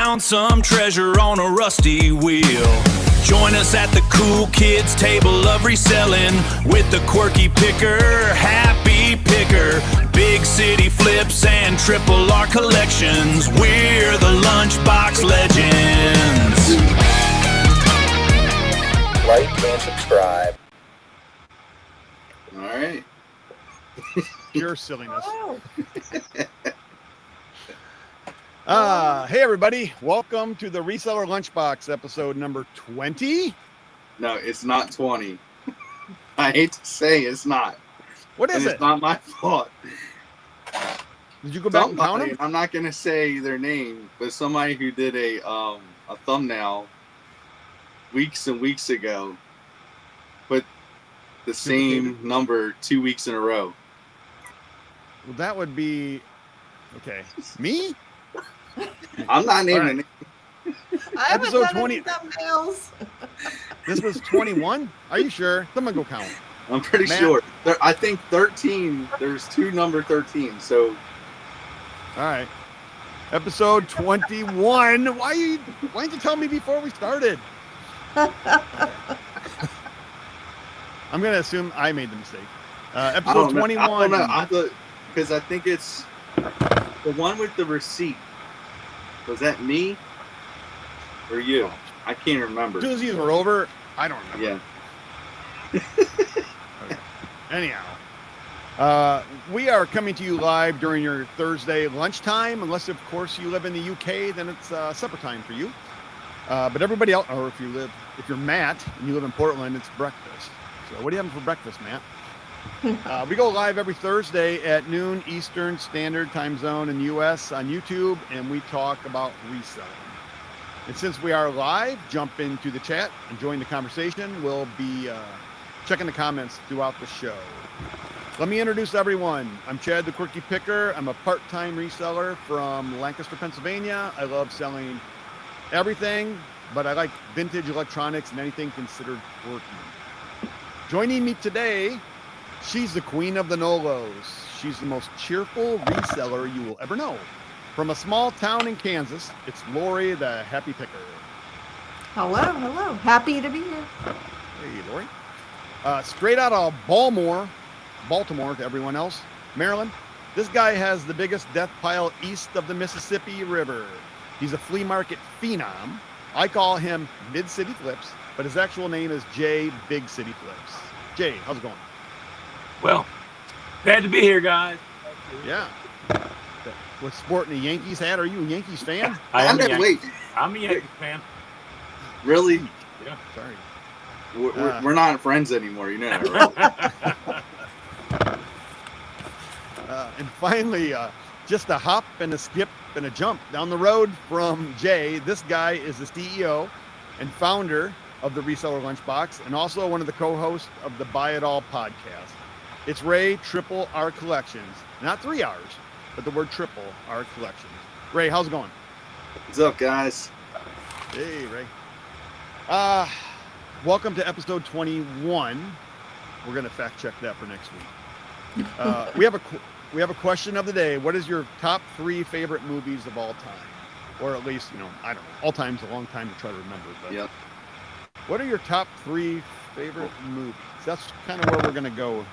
found some treasure on a rusty wheel. Join us at the cool kids table of reselling with the Quirkypicker, Happy Picker, big city flips and triple R collections. We're the Lunchbox legends. Like and subscribe. All right. Pure silliness. Hey everybody, welcome to the Reseller Lunchbox episode number 20. No, it's not 20. I hate to say it's not. What is it? It's not my fault. Did you go back and count them? I'm not going to say their name, but somebody who did a thumbnail weeks and weeks ago put the same number 2 weeks in a row. Well, that would be okay. Me? I'm not naming it. I haven't Episode done 20. any thumbnails. This was 21? Are you sure? Someone go count. I'm pretty Matt? sure. I think 13. There's two number 13. So, All right. Episode 21. Why didn't you tell me before we started? I'm going to assume I made the mistake. Episode 21. I don't know. Because I think it's the one with the receipt. Was that me or you? I can't remember. As soon as these were over, I don't remember. Yeah. Okay. Anyhow, we are coming to you live during your Thursday lunchtime, unless of course you live in the UK, then it's supper time for you. But everybody else, or if you're Matt and you live in Portland, it's breakfast. So what are you having for breakfast, Matt? We go live every Thursday at noon Eastern Standard Time Zone in the US on YouTube, and we talk about reselling. And since we are live, jump into the chat and join the conversation. We'll be checking the comments throughout the show. Let me introduce everyone. I'm Chad the Quirkypicker. I'm a part-time reseller from Lancaster, Pennsylvania. I love selling everything, but I like vintage electronics and anything considered quirky. Joining me today, she's the queen of the Nolos. She's the most cheerful reseller you will ever know. From a small town in Kansas, it's Lori the Happypicker. Hello, hello. Happy to be here. Hey, Lori. Straight out of Baltimore to everyone else, Maryland, this guy has the biggest death pile east of the Mississippi River. He's a flea market phenom. I call him Mid-City Flips, but his actual name is Jay Big City Flips. Jay, how's it going? Well, glad to be here, guys. Yeah. What's sporting a Yankees hat? Are you a Yankees fan? I'm a Wait, Yankees fan. really? Yeah. Sorry. We're not friends anymore, you know that, right? And finally, just a hop and a skip and a jump down the road from Jay, this guy is the CEO and founder of the Reseller Lunchbox and also one of the co-hosts of the Buy It All podcast. It's Ray Triple R Collections. Not 3 R's, but the word Triple R Collections. Ray, how's it going? What's up, guys? Hey, Ray. Welcome to episode 21. We're going to fact check that for next week. We have a question of the day. What is your top 3 favorite movies of all time? Or at least, I don't know. All time's a long time to try to remember. But Yep. what are your top 3 favorite movies? That's kind of where we're going to go.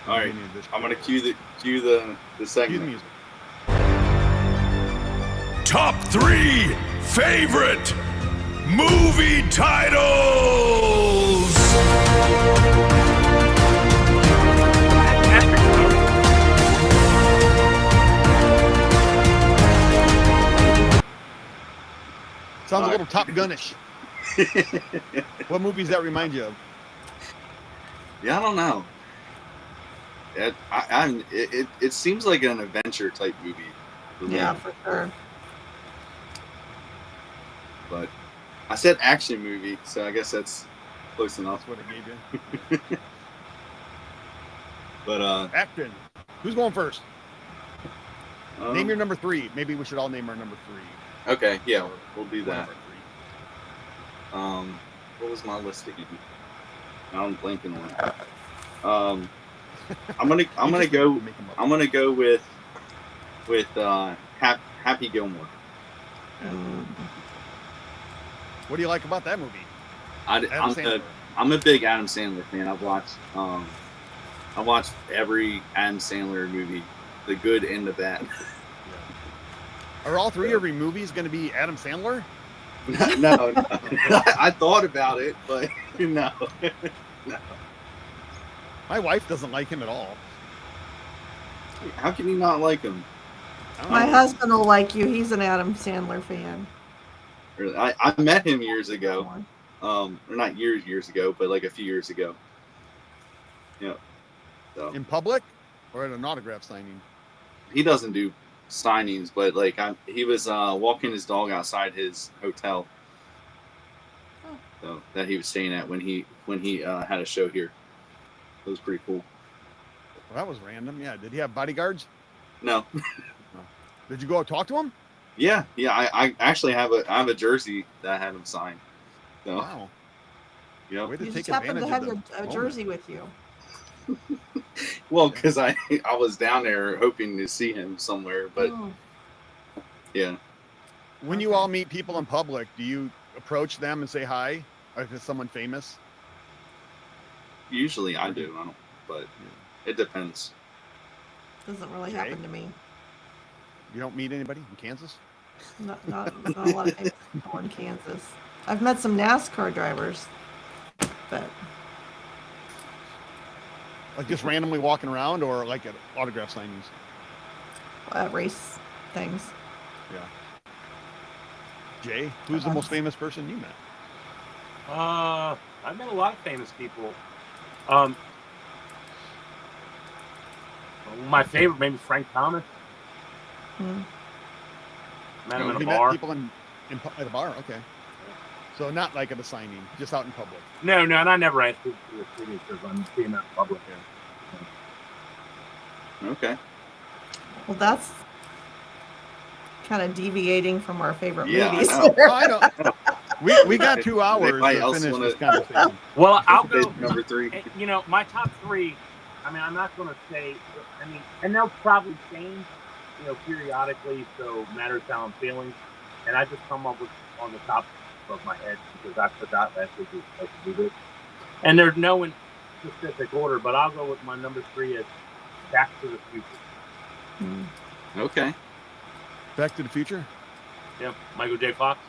All right. I'm gonna cue the segment. Cue the music. Top 3 favorite movie titles. Sounds a little Top Gun-ish. What movies that remind you of? Yeah, I don't know. It seems like an adventure type movie. Yeah, for sure. But I said action movie, so I guess that's close enough. That's what it gave you. But Acting. Who's going first? Name your number 3. Maybe we should all name our number 3. Okay, yeah, we'll do that. One of our 3. What was my list again? Now I'm blanking on. I'm gonna go with Happy Gilmore. What do you like about that movie? I'm a big Adam Sandler fan. I watched every Adam Sandler movie, the good and the bad. Are all three of your movies going to be Adam Sandler? No. I thought about it, but no. My wife doesn't like him at all. How can you not like him? My husband will like you. He's an Adam Sandler fan. I met him years ago. Or not years ago, but like a few years ago. Yeah. So. In public or at an autograph signing? He doesn't do signings, but like he was walking his dog outside his hotel. So that he was staying at when he had a show here. It was pretty cool. Well, that was random. Yeah. Did he have bodyguards? No. Did you go out talk to him? Yeah. I actually have a jersey that I had him sign. So, wow. Yeah. You just happened to have your jersey with you. Well, because I was down there hoping to see him somewhere, but yeah. When you all meet people in public, do you approach them and say hi? Or if it's someone famous? Usually I do. I don't, but it depends. Doesn't really happen to me. You don't meet anybody in Kansas? Not a lot of people in Kansas. I've met some NASCAR drivers, but like just randomly walking around, or like at autograph signings? Race things. Yeah. Jay, who's the most famous person you met? I've met a lot of famous people. My favorite, maybe Frank Thomas. Met him in a bar. Met people at a bar? Okay. So not like at a signing, just out in public. No, and I never asked people for their signatures. I'm seeing that in public here. Okay. Well, that's kind of deviating from our favorite movies. I know. We got 2 hours to finish this conversation. Well, I'll go number 3. You know, my top 3. I mean, I'm not going to say. I mean, and they'll probably change, you know, periodically. So matters how I'm feeling, and I just come up with on the top of my head because I forgot last week to do this. And there's no in specific order, but I'll go with my number 3 is Back to the Future. Okay. Back to the Future? Yeah, Michael J. Fox.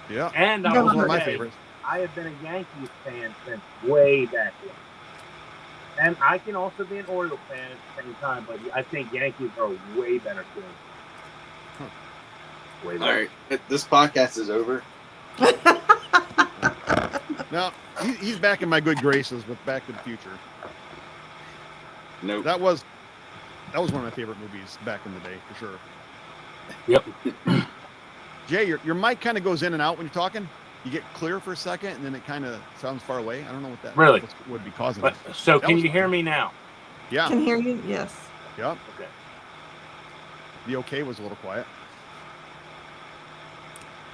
Yeah. And I was one of my favorites. I have been a Yankees fan since way back then. And I can also be an Orioles fan at the same time, but I think Yankees are a way better team. Way better. All right, this podcast is over. No, he's back in my good graces with Back to the Future. Nope. That was one of my favorite movies back in the day, for sure. Yep. Jay, your mic kind of goes in and out when you're talking. You get clear for a second, and then it kind of sounds far away. I don't know what that really would be causing. But, so can you hear me now? Yeah. I can hear you, yes. Yep. Okay. The okay was a little quiet.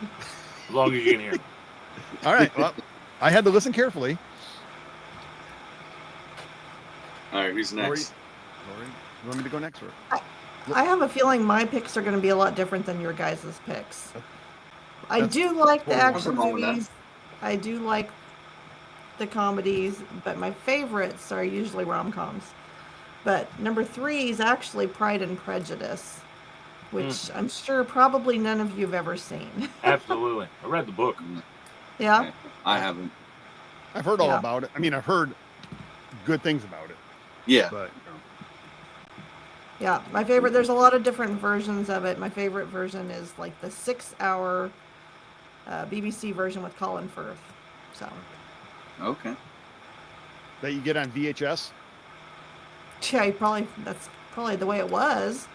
As long as you can hear me. All right. Well, I had to listen carefully. All right, who's next? Lori, you want me to go next? Or? I have a feeling my picks are going to be a lot different than your guys' picks. I do like the action movies. I do like the comedies, but my favorites are usually rom-coms. But number 3 is actually Pride and Prejudice, which I'm sure probably none of you have ever seen. Absolutely. I read the book. Yeah? Okay. I haven't. I've heard all about it. I mean, I've heard good things about it. Yeah. But yeah, my favorite, there's a lot of different versions of it. My favorite version is like the 6-hour BBC version with Colin Firth. So. Okay. That you get on VHS? Yeah, that's probably the way it was.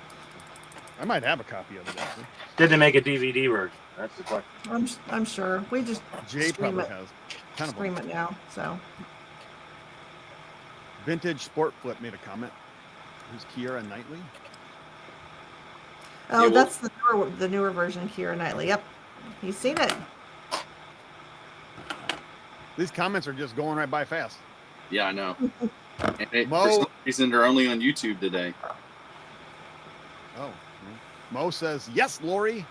I might have a copy of it, actually. Did they make a DVD version? That's the question. I'm sure. We just Jay probably has. Stream it now, so. Vintage Sport Flip made a comment. Who's Keira Knightley? Oh, yeah, that's the newer version, Keira Knightley. Yep. He's seen it. These comments are just going right by fast. Yeah, I know. And for some reason, they're only on YouTube today. Oh. Mo says, yes, Lori.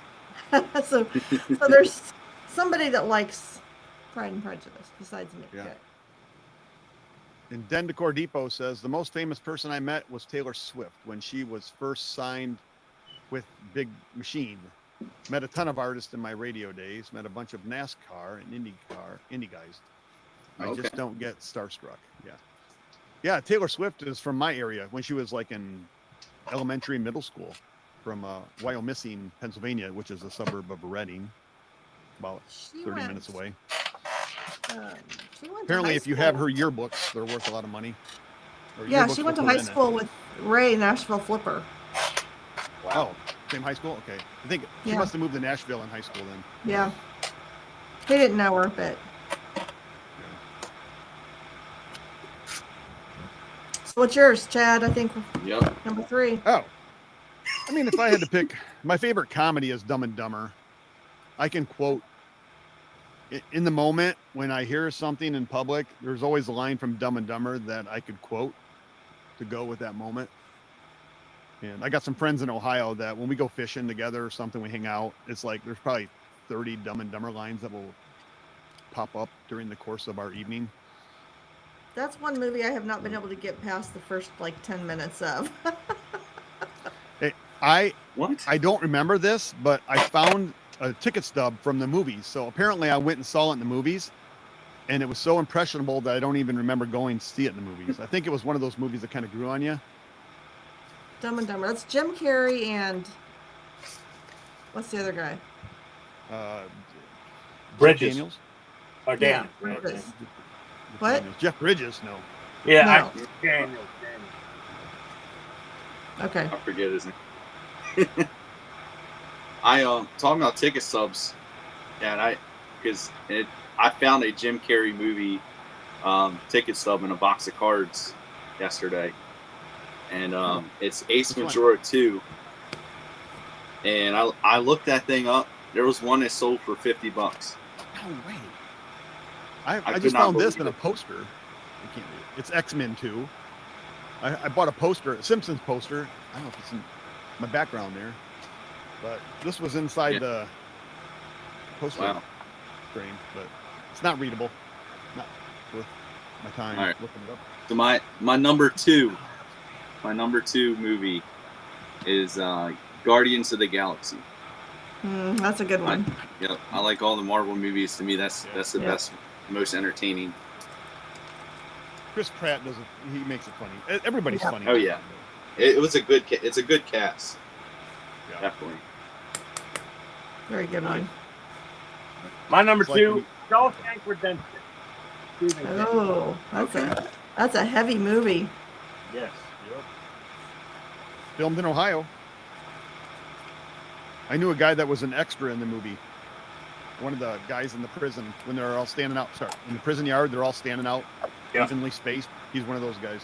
so there's somebody that likes Pride and Prejudice besides me. Yeah. Okay. And Den Decor Depot says the most famous person I met was Taylor Swift when she was first signed with Big Machine. Met a ton of artists in my radio days. Met a bunch of NASCAR and indie guys. I just don't get starstruck. Yeah. Taylor Swift is from my area when she was like in elementary and middle school, from Wyomissing, Pennsylvania, which is a suburb of Reading, about 30 minutes away. She went Apparently, if you have her yearbooks, they're worth a lot of money. Yeah, she went to high school with Ray, Nashville Flipper. Wow. Oh, same high school? Okay. I think she must have moved to Nashville in high school then. Yeah. He didn't know her, but. So what's yours, Chad? I think number 3. Oh. I mean, if I had to pick, my favorite comedy is Dumb and Dumber. I can quote in the moment when I hear something in public, there's always a line from Dumb and Dumber that I could quote to go with that moment. And I got some friends in Ohio that when we go fishing together or something, we hang out, it's like there's probably 30 Dumb and Dumber lines that will pop up during the course of our evening. That's one movie I have not been able to get past the first like 10 minutes of. I don't remember this, but I found a ticket stub from the movies. So apparently I went and saw it in the movies, and it was so impressionable that I don't even remember going to see it in the movies. I think it was one of those movies that kind of grew on you. Dumb and Dumber. That's Jim Carrey and what's the other guy? Bridges. Daniels? Or Daniels. Yeah, Bridges. What? Jeff Bridges? No. Yeah, No. Daniels. Okay. I forget his name. I talking about ticket stubs, and I found a Jim Carrey movie ticket stub in a box of cards yesterday, and it's Ace Ventura 2. And I looked that thing up. There was one that sold for $50. No way. I could just not found this believe in a poster. I can't read it. It's X-Men 2. I bought a poster, a Simpsons poster. I don't know if it's in my background there, but this was inside the poster frame, but it's not readable. Not worth my time looking it up. So my number two movie is Guardians of the Galaxy. That's a good one. I like all the Marvel movies. To me, that's the best, most entertaining. Chris Pratt does it. He makes it funny. Everybody's funny. Oh yeah, it's a good cast. Yeah. Definitely. Very good one. My number 2, Shawshank Redemption. Oh, that's a heavy movie. Yes. Yep. Filmed in Ohio. I knew a guy that was an extra in the movie. One of the guys in the prison, when they're all standing out, in the prison yard, they're all standing out, evenly spaced. He's one of those guys.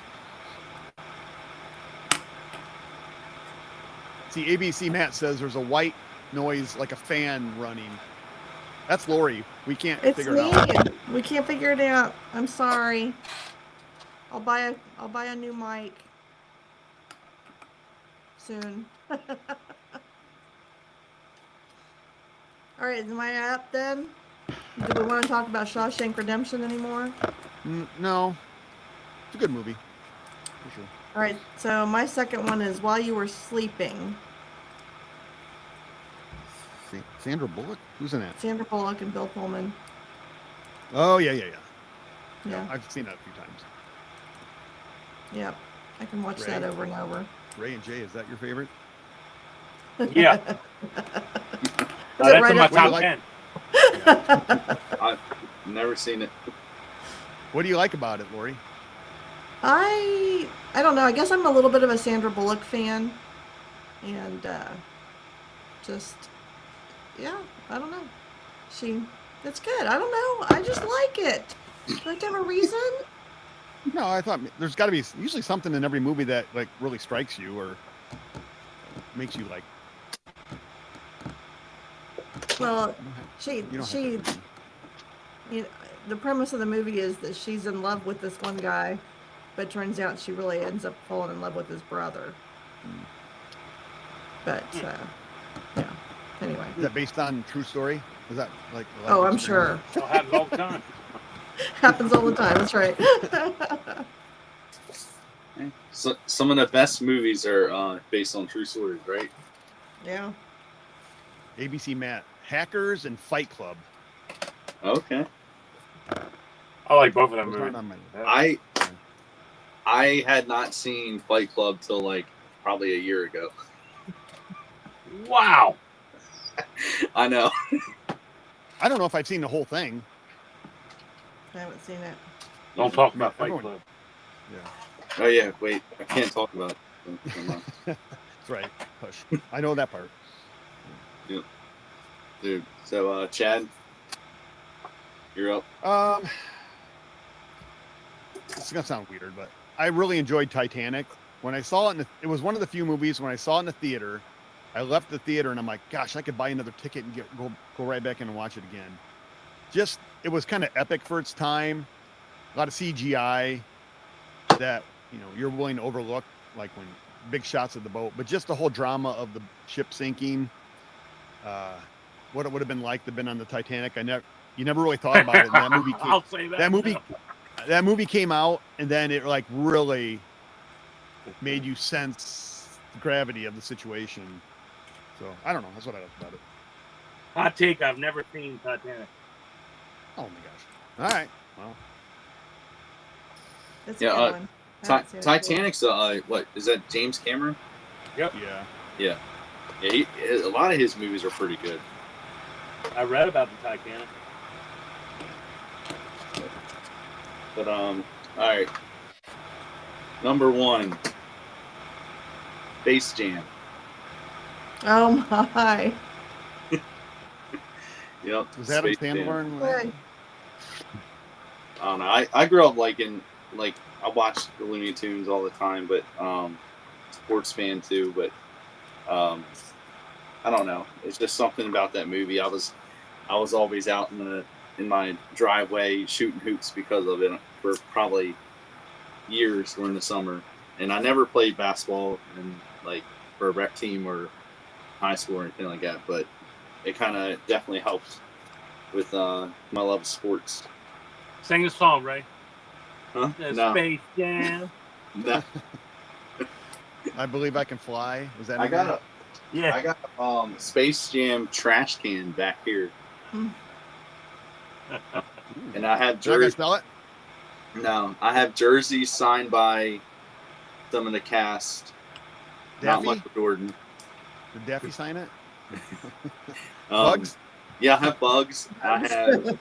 See, ABC Matt says there's a white noise like a fan running. That's Lori. We can't figure it out. We can't figure it out. I'm sorry. I'll buy a new mic soon. All right, am I up then? Do we want to talk about Shawshank Redemption anymore? No. It's a good movie. For sure. All right, so my second one is While You Were Sleeping. Sandra Bullock? Who's in that? Sandra Bullock and Bill Pullman. Oh, yeah. Yeah. I've seen that a few times. Yep. I can watch that over and over. Ray and Jay, is that your favorite? Yeah. That's in my top 10. I've never seen it. What do you like about it, Lori? I don't know. I guess I'm a little bit of a Sandra Bullock fan. And I don't know. It's good. I don't know. I just like it. Do I have to have a reason? No, I thought there's got to be usually something in every movie that like really strikes you or makes you like. Well, the premise of the movie is that she's in love with this one guy, but turns out she really ends up falling in love with his brother. But yeah. Anyway. Is that based on true story? Is that like? Oh, I'm sure. It happens all the time. Happens all the time. That's right. So, some of the best movies are based on true stories, right? Yeah. ABC Matt, Hackers and Fight Club. Okay. I like both of them Those movies. aren't on my- I had not seen Fight Club till like probably a year ago. Wow. I know. I don't know if I've seen the whole thing. I haven't seen it. Don't talk about Fight Everyone- Club. Yeah, Oh yeah, wait, I can't talk about it. that's right. Hush. I know that part. Dude. So Chad, you're up. It's gonna sound weird, but I really enjoyed Titanic. When I saw it, it was one of the few movies when I saw it in the theater. I left the theater and I'm like, gosh, I could buy another ticket and go right back in and watch it again. Just it was kind of epic for its time. A lot of CGI that you're willing to overlook, like when big shots of the boat, but just the whole drama of the ship sinking. What it would have been like to have been on the Titanic. You never really thought about it. And that movie I'll say that. that movie came out, and then it like really made you sense the gravity of the situation. So I don't know. That's what I like about it. Hot take, I've never seen Titanic. Oh my gosh! All right. Well, It's Yeah, a good one. I haven't seen it before. Titanic's what is that? James Cameron? Yep. yeah. Yeah. A lot of his movies are pretty good. I read about the Titanic. But all right. Number 1, Space Jam. Oh my. Yep. Was Adam Space Jam. Sandler in that? Hey. I don't know. I grew up I watched the Looney Tunes all the time, but sports fan too. But I don't know. It's just something about that movie. I was always out in my driveway shooting hoops because of it for probably years during the summer. And I never played basketball and like for a rec team or high school or anything like that. But it kind of definitely helped with my love of sports. Sing the song, Ray. Huh? The No. Space Jam. No. I Believe I Can Fly. Was that? I in got Yeah. I got Space Jam trash can back here, and I have Did I jersey. spell it? No, I have jerseys signed by some of the cast. Not Daffy? Michael Jordan. Did Daffy sign it? Bugs. Yeah, I have Bugs. I have,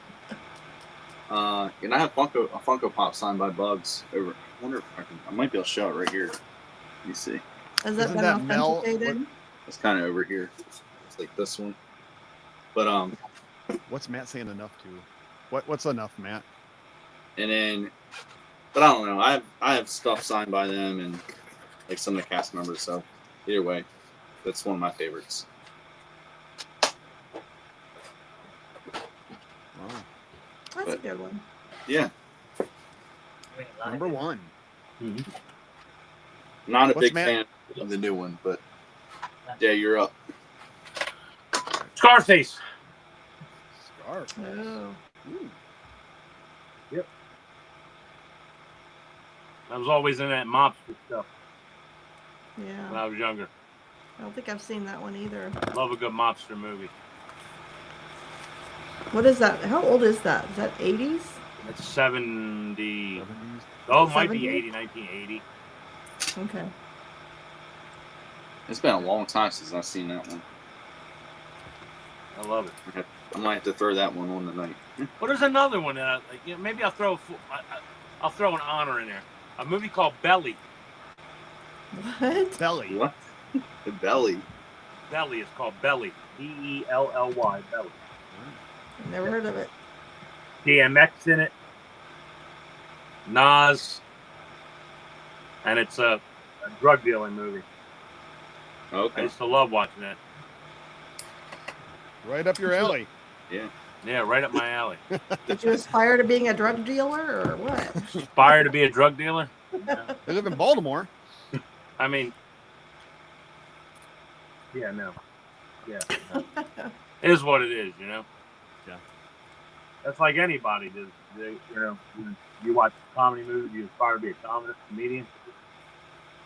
and I have a Funko Pop signed by Bugs. Over. I wonder if I might be able to show it right here. Let me see. Has that Isn't been that Mel- authenticated? It's kind of over here. It's like this one. But What's Matt saying enough to? What's enough, Matt? and then, but I don't know. I have stuff signed by them and like some of the cast members. So either way, that's one of my favorites. Wow. That's a good one. Yeah, Number 1. not a What's big Matt- fan of the new one, but yeah, you're up. Scarface. Scar. Oh. Ooh. I was always in that mobster stuff when Yeah. I was younger. I don't think I've seen that one either. Love a good mobster movie. What is that? How old is that? Is that 80s? It's 70. 70s. Oh, it might be 70? 80, 1980. Okay. It's been a long time since I've seen that one. I love it. I might have to throw that one on tonight. Well, there's another one that maybe I'll throw an honor in there. A movie called Belly. What? Belly. What? The Belly. Belly is called Belly. Belly. Belly. I've never heard of it. DMX in it. Nas. And it's a drug dealing movie. I Okay. used to love watching that. Right up your alley. Yeah. Yeah, right up my alley. Did you aspire to being a drug dealer or what? Aspire to be a drug dealer? Yeah. They live in Baltimore. I mean, yeah, no. Yeah. No. It is what it is, you know. Yeah. That's like anybody does. You know, when you watch a comedy movie, you aspire to be a comedian.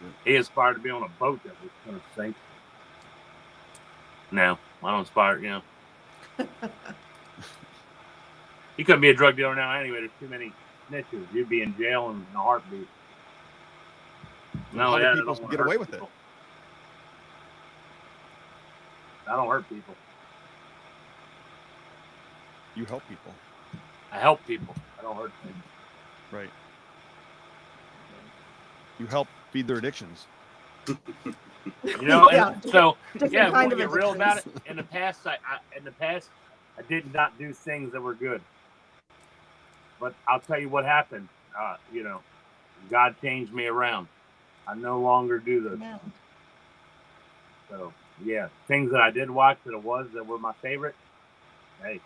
Yeah. He aspired to be on a boat that was going to sink. No, I don't aspire. You know. He couldn't be a drug dealer now anyway. There's too many snitches. You'd be in jail in a heartbeat. No, yeah, people get away with people. it. I don't hurt people. You help people. I help people. I don't hurt people. Right. You help feed their addictions. You know, Yeah. so Different yeah, kind when of you get real about it, addictions. in the past, I did not do things that were good. But I'll tell you what happened. You know, God changed me around. I no longer do those. Yeah. So yeah, things that I did watch that were my favorite. Hey,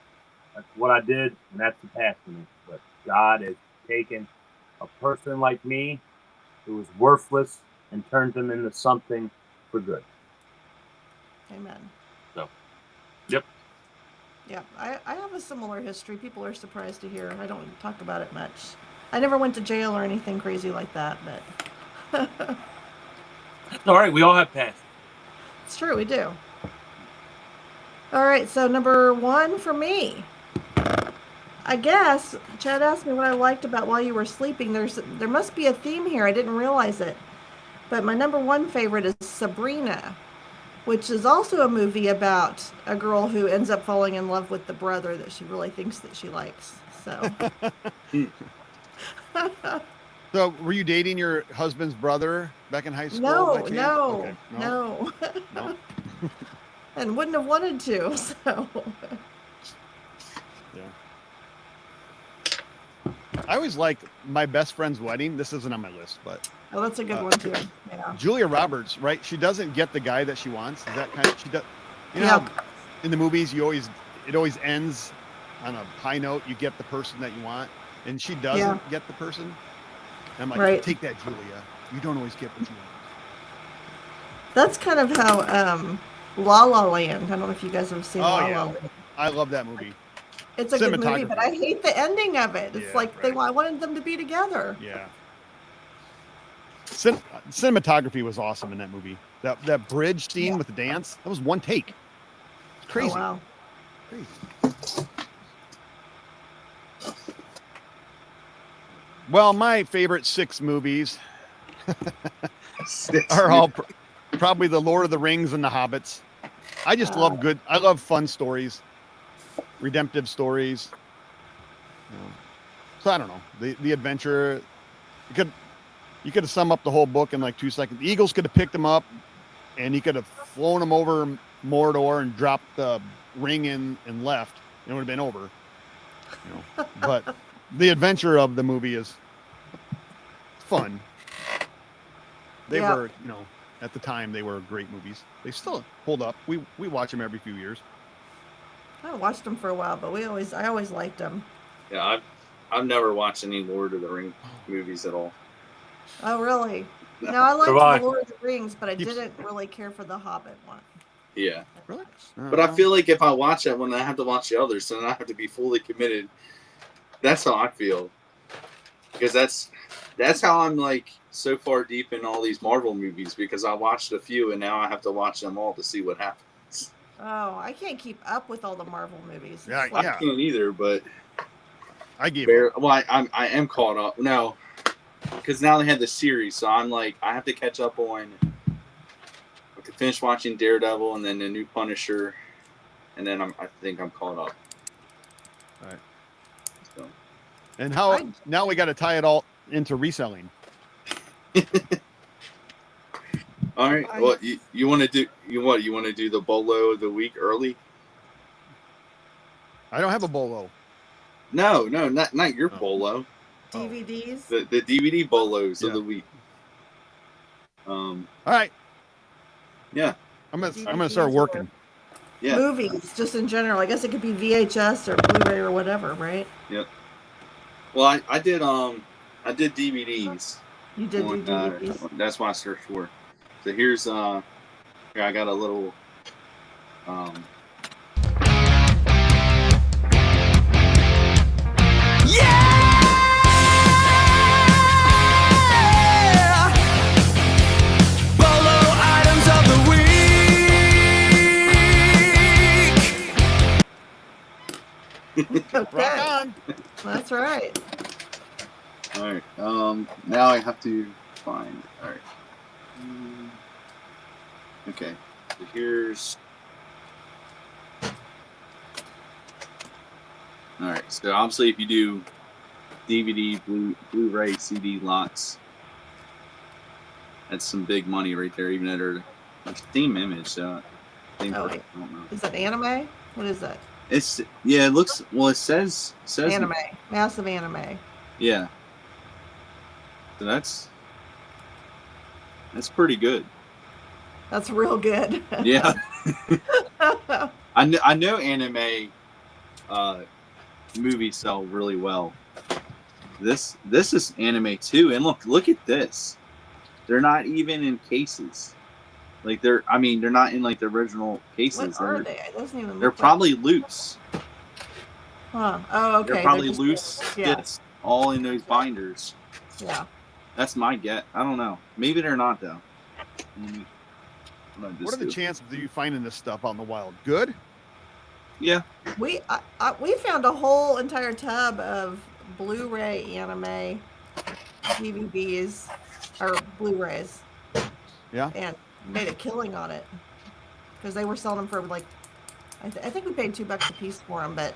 that's what I did, and that's the past for me. But God has taken a person like me, who was worthless, and turned him into something for good. Amen. So, yep. Yeah, I have a similar history. People are surprised to hear. I don't talk about it much. I never went to jail or anything crazy like that, but All right, we all have past. it's true, we do. All right, so number 1 for me. I guess Chad asked me what I liked about While You Were Sleeping. There must be a theme here. I didn't realize it. But my number 1 favorite is Sabrina, which is also a movie about a girl who ends up falling in love with the brother that she really thinks that she likes. So. So, were you dating your husband's brother back in high school? No, by chance? no, Okay. no. No? And wouldn't have wanted to. So. Yeah. I always liked My Best Friend's Wedding. This isn't on my list, but Oh, that's a good one too. Yeah. Julia Roberts, right? She doesn't get the guy that she wants. Is that kind of she does? You know, Yeah. how in the movies, it always ends on a high note. You get the person that you want, and she doesn't get the person. And I'm like, Right. take that, Julia. You don't always get what you want. That's kind of how La La Land. I don't know if you guys have seen La La Land. I love that movie. It's a good movie, but I Cinematography. hate the ending of it. It's Yeah, like right. I wanted them to be together. Yeah. Cinematography was awesome in that movie. That bridge scene with the dance, that was one take. It's crazy. Oh, wow. Crazy. Well, my favorite 6 movies are all probably The Lord of the Rings and The Hobbits. I just I love fun stories, redemptive stories. You know. So I don't know, the adventure. You could have summed up the whole book in like 2 seconds. The Eagles could have picked him up, and he could have flown him over Mordor and dropped the ring in and left. It would have been over. You know, but the adventure of the movie is fun. They were, you know, at the time they were great movies. They still hold up. We watch them every few years. I haven't watched them for a while, but I always liked them. Yeah, I've never watched any Lord of the Rings movies at all. Oh, really? No, I liked The Lord of the Rings, but I didn't really care for the Hobbit one. Yeah. Really? But I feel like if I watch that one, I have to watch the others, so then I have to be fully committed. That's how I feel. Because that's how I'm like so far deep in all these Marvel movies, because I watched a few and now I have to watch them all to see what happens. Oh, I can't keep up with all the Marvel movies. Yeah, It's like- I can't either, but I gave up. well, I am caught up. No, because now they have the series, so I'm like, I have to catch up on. I can finish watching Daredevil and then the new Punisher, and then I think I'm caught up. All right. So. And now we got to tie it all into reselling. All right. Well, you want to do you want to do the bolo of the week early? I don't have a bolo. No, not your bolo. DVDs. The DVD bolos of the week. All right. Yeah. I'm gonna start working. Yeah. Movies, just in general. I guess it could be VHS or Blu-ray or whatever, right? Yep. Well, I did DVDs. You did do DVDs. That's what I searched for. So here's here I got a little Rock Okay, on. that's right. All right. Now I have to find. All right. Okay. So here's. All right. So obviously, if you do DVD, Blu-ray, CD lots, that's some big money right there. Even at her Steam image. So I Oh, wait. don't know. Is that anime? What is that? It's It looks well. It says Anime. Massive anime. Yeah. So that's pretty good. That's real good. Yeah. I know anime movies sell really well. This is anime too, and look at this. They're not even in cases. Like they're not in like the original cases. What are they? It doesn't even. They're look probably loose. Huh. Oh, okay. They're probably just loose yeah. skits all in those binders. Yeah. That's my guess. I don't know. Maybe they're not though. What are the chances of you finding this stuff out in the wild? Good? Yeah. We found a whole entire tub of Blu-ray anime DVDs or Blu-rays. Yeah. And made a killing on it because they were selling them for like I think we paid $2 a piece for them, but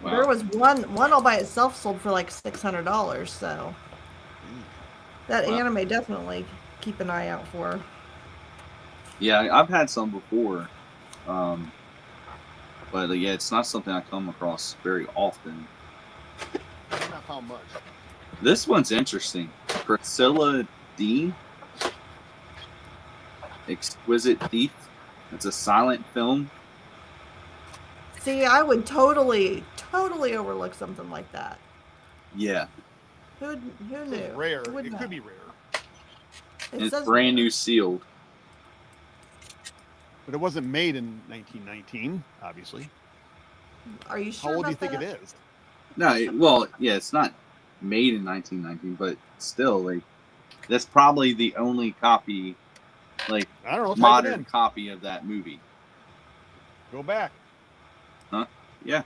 Wow. there was one all by itself sold for like $600. So that Wow. anime definitely keep an eye out for. Yeah, I've had some before, but yeah, it's not something I come across very often. Not how much. This one's interesting. Priscilla D. Exquisite Thief. It's a silent film. See, I would totally overlook something like that. Yeah, Who knew? It's rare. Who would It know? could be rare. it's says brand rare. new sealed. But it wasn't made in 1919, obviously. Are you sure? How old do you about think that? it is? No, well, yeah, it's not made in 1919, but still, like, that's probably the only copy, like, I don't know. Type it modern in. copy of that movie. Go back. Huh? Yeah.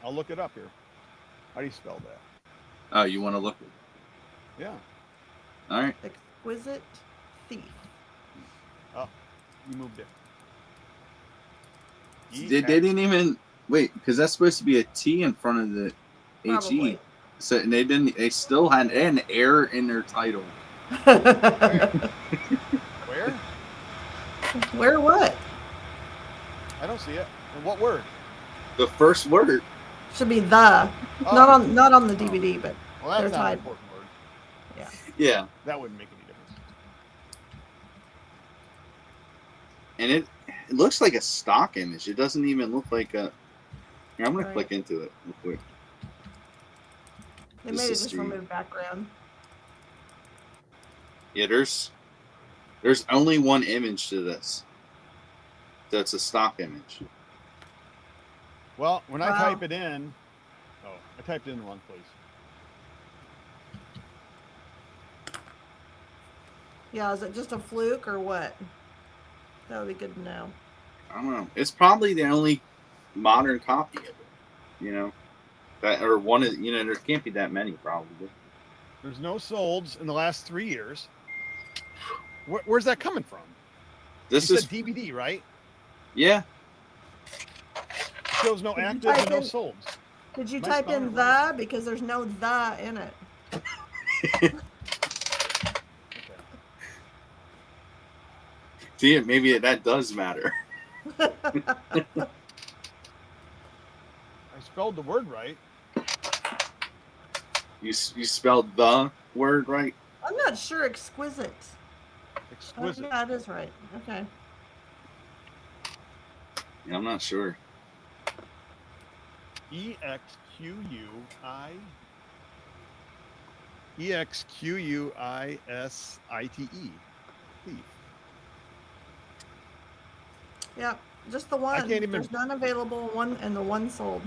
I'll look it up here. How do you spell that? Oh, you want to look? Yeah. All right. Exquisite Thief. Oh, you moved it. They didn't even wait because that's supposed to be a T in front of the Probably. HE. So and they didn't. They still had an error in their title. Where? Where what? I don't see it. And what word? The first word. Should be the. Oh. Not on the DVD, but Well, that's they're not an tied. important word. Yeah, That wouldn't make any difference. and it looks like a stock image. It doesn't even look like a. Here, I'm gonna Right. click into it real quick. They Just made to it just see. remove background. Yeah, there's only one image to this. So it's a stock image. Well, when I Wow. type it in, I typed it in the wrong place. Yeah, is it just a fluke or what? That would be good to know. I don't know. It's probably the only modern copy of it. You know, that or one is. You know, there can't be that many probably. There's no solds in the last 3 years. Where's that coming from? This You is said DVD, right? yeah. Shows no Did you active and type no in- solds. Did you Am I type spelling in it wrong? the? Because there's no the in it. Okay. See, maybe that does matter. I spelled the word right. You spelled the word right. I'm not sure. Exquisite. Oh, Exquisite. yeah, it is right. Okay. Yeah, I'm not sure. EXQUI. EXQUISITE. Thief. Yeah, just the one. can't even- There's none available. One and the one sold.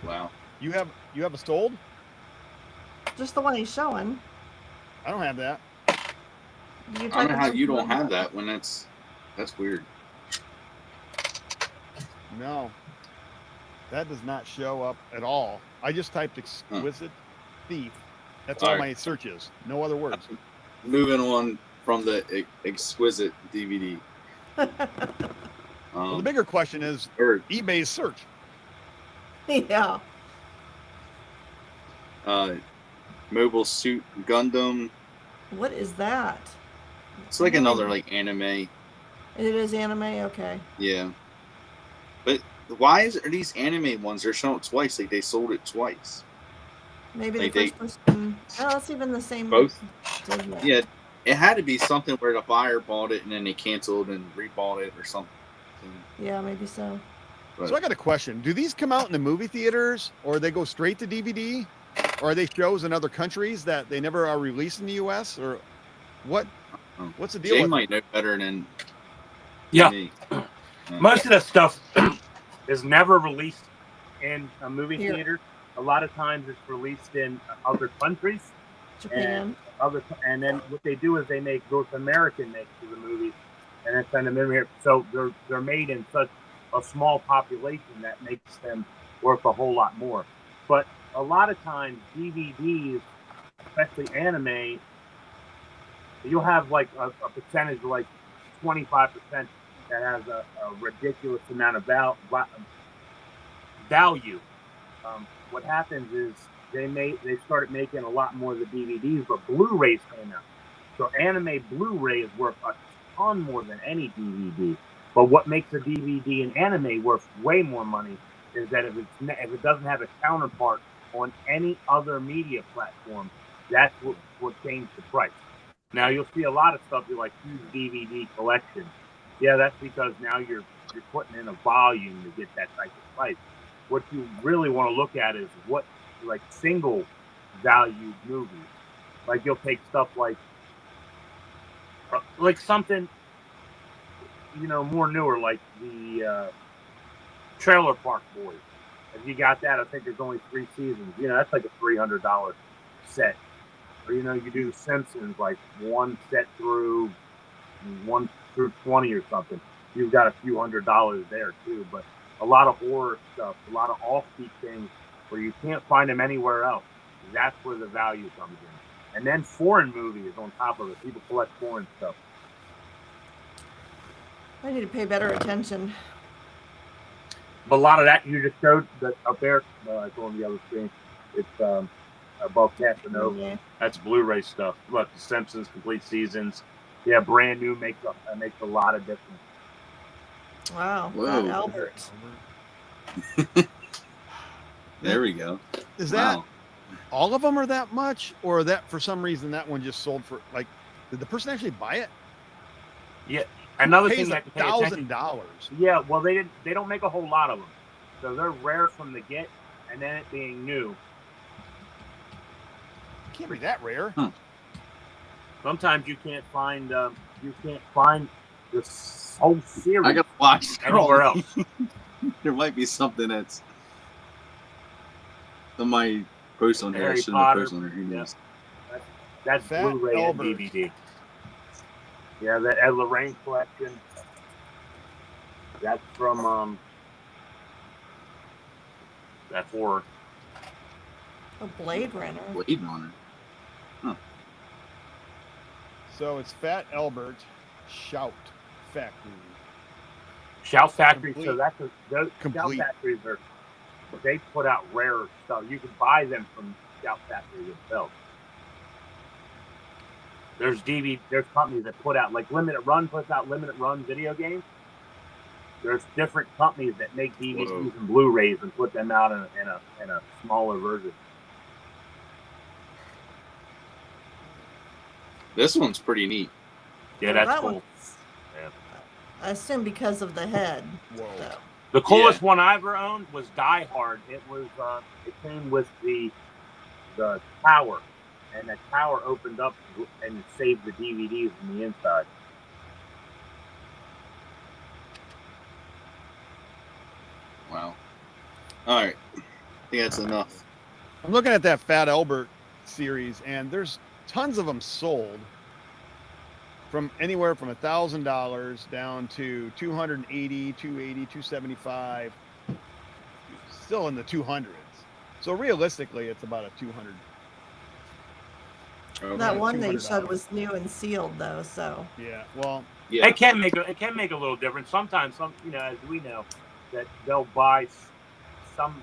Wow. You have a sold? Just the one he's showing. I don't have that. Did you I type don't know in how you something don't like have that when that's weird. No. That does not show up at all. I just typed exquisite thief. That's all All my right. search is. No other words. Moving on from the exquisite DVD. Well, the bigger question is Or eBay's search. Yeah. Mobile Suit Gundam. What is that? It's like another like anime. It is anime. Okay. Yeah. But why are these anime ones? They're shown twice. Like they sold it twice. Maybe Like the first person. Oh, that's even the same. Both. did it. Yeah. It had to be something where the buyer bought it and then they canceled and rebought it or something. Yeah, maybe so. But So I got a question. Do these come out in the movie theaters or they go straight to DVD? Or are they shows in other countries that they never are released in the US? Or what? What's the deal Jay with might know better than Yeah. me. Most of that stuff is never released in a movie Here. theater. A lot of times it's released in other countries. Japan. And then what they do is they make North American makes of the movies and then send them in here. So they're made in such a small population that makes them worth a whole lot more. But a lot of times DVDs, especially anime, you'll have like a percentage of like 25% that has a ridiculous amount of value. What happens is they started making a lot more of the DVDs, but Blu-rays came out. So anime Blu-ray is worth a ton more than any DVD. But what makes a DVD and anime worth way more money is that if it doesn't have a counterpart on any other media platform, that's what changed the price. Now you'll see a lot of stuff like huge DVD collection. Yeah, that's because now you're putting in a volume to get that type of price. What you really want to look at is what like single value movies. Like you'll take stuff like something more newer, like the Trailer Park Boys. If you got that, I think there's only 3 seasons. That's like a $300 set. Or you do The Simpsons, like one set through 1 through 20 or something. You've got a few $100s there too. But a lot of horror stuff, a lot of offbeat things where you can't find them anywhere else. That's where the value comes in. And then foreign movies on top of it. People collect foreign stuff. I need to pay better attention. But a lot of that you just showed that up there. It's on the other screen. It's above Casanova. Yeah. That's Blu-ray stuff. Look, The Simpsons complete seasons. Yeah, brand new makes a lot of difference. Wow. Whoa. Fat Albert. There we go. Is that Wow. all of them are that much? Or that for some reason that one just sold for like, did the person actually buy it? Yeah. Another Pays thing that to pay attention. $1,000. Yeah, well they don't make a whole lot of them, so they're rare from the get, and then it being new. Can't be that rare. Huh. Sometimes you can't find the whole series I gotta watch anywhere else. There might be something that's somebody post on here. I Harry shouldn't have Potter. posted on here. Who knows? That's Fat Blu-ray and Albert. DVD. Yeah, the Ed Lorraine collection. That's from that horror. A Blade Runner. Blade Runner. So it's Fat Albert Shout Factory. Shout Factory. Complete. So that's those Shout Complete. Factories they put out rare stuff. You can buy them from Shout Factory themselves. There's companies that put out, like Limited Run puts out limited run video games. There's different companies that make DVDs Whoa. and Blu-rays and put them out in a smaller version. This one's pretty neat. Yeah, Well, that's that cool. one's- Yeah. I assume because of the head. Whoa. So. The coolest one I ever owned was Die Hard. It was it came with the tower, and the tower opened up and saved the DVDs from the inside. Wow. All right. I think that's enough. I'm looking at that Fat Albert series, and there's tons of them sold from anywhere from $1,000 down to $280, $280, $275, still in the 200s. So realistically, it's about a 200. That one they $200. showed was new and sealed though, so Yeah. Well, Yeah. It can make a little difference. Sometimes, as we know, that they'll buy some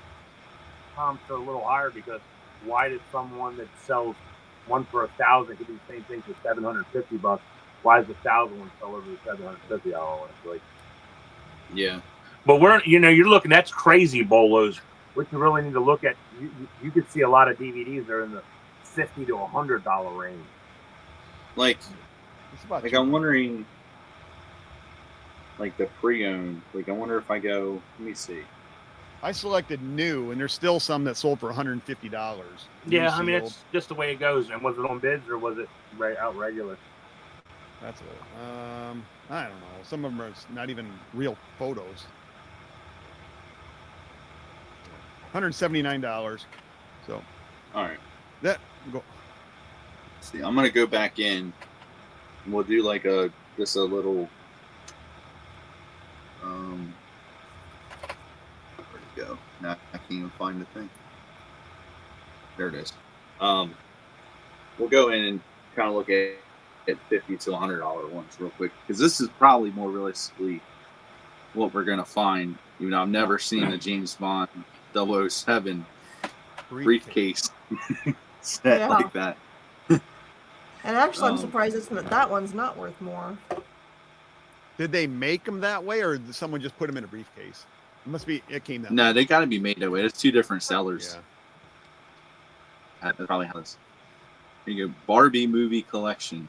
comps are a little higher because why does someone that sells one for $1,000 could do the same thing for $750? Why is the 1,000 one sell over the $750 one? Yeah. But you're looking. That's crazy bolos. What you really need to look at, you could see a lot of DVDs that are in the $50 to $100 range. Like it's about I'm wondering, like the pre-owned. Like I wonder if I go. Let me see. I selected new, and there's still some that sold for $150. Yeah, I mean it's just the way it goes. And was it on bids or was it out regular? That's I don't know. Some of them are not even real photos. $179. So, All right. that go. See, I'm gonna go back in. And we'll do like just a little. Where'd it go? Now I can't even find the thing. There it is. We'll go in and kind of look at $50 to $100 ones real quick because this is probably more realistically what we're gonna find. Even though I've never seen a James Bond 007 briefcase set like that. and actually I'm surprised that one's not worth more. Did they make them that way, or did someone just put them in a briefcase? It came that way. No, they got to be made that way. It's two different sellers. Yeah. That probably has. Here you go, Barbie movie collection.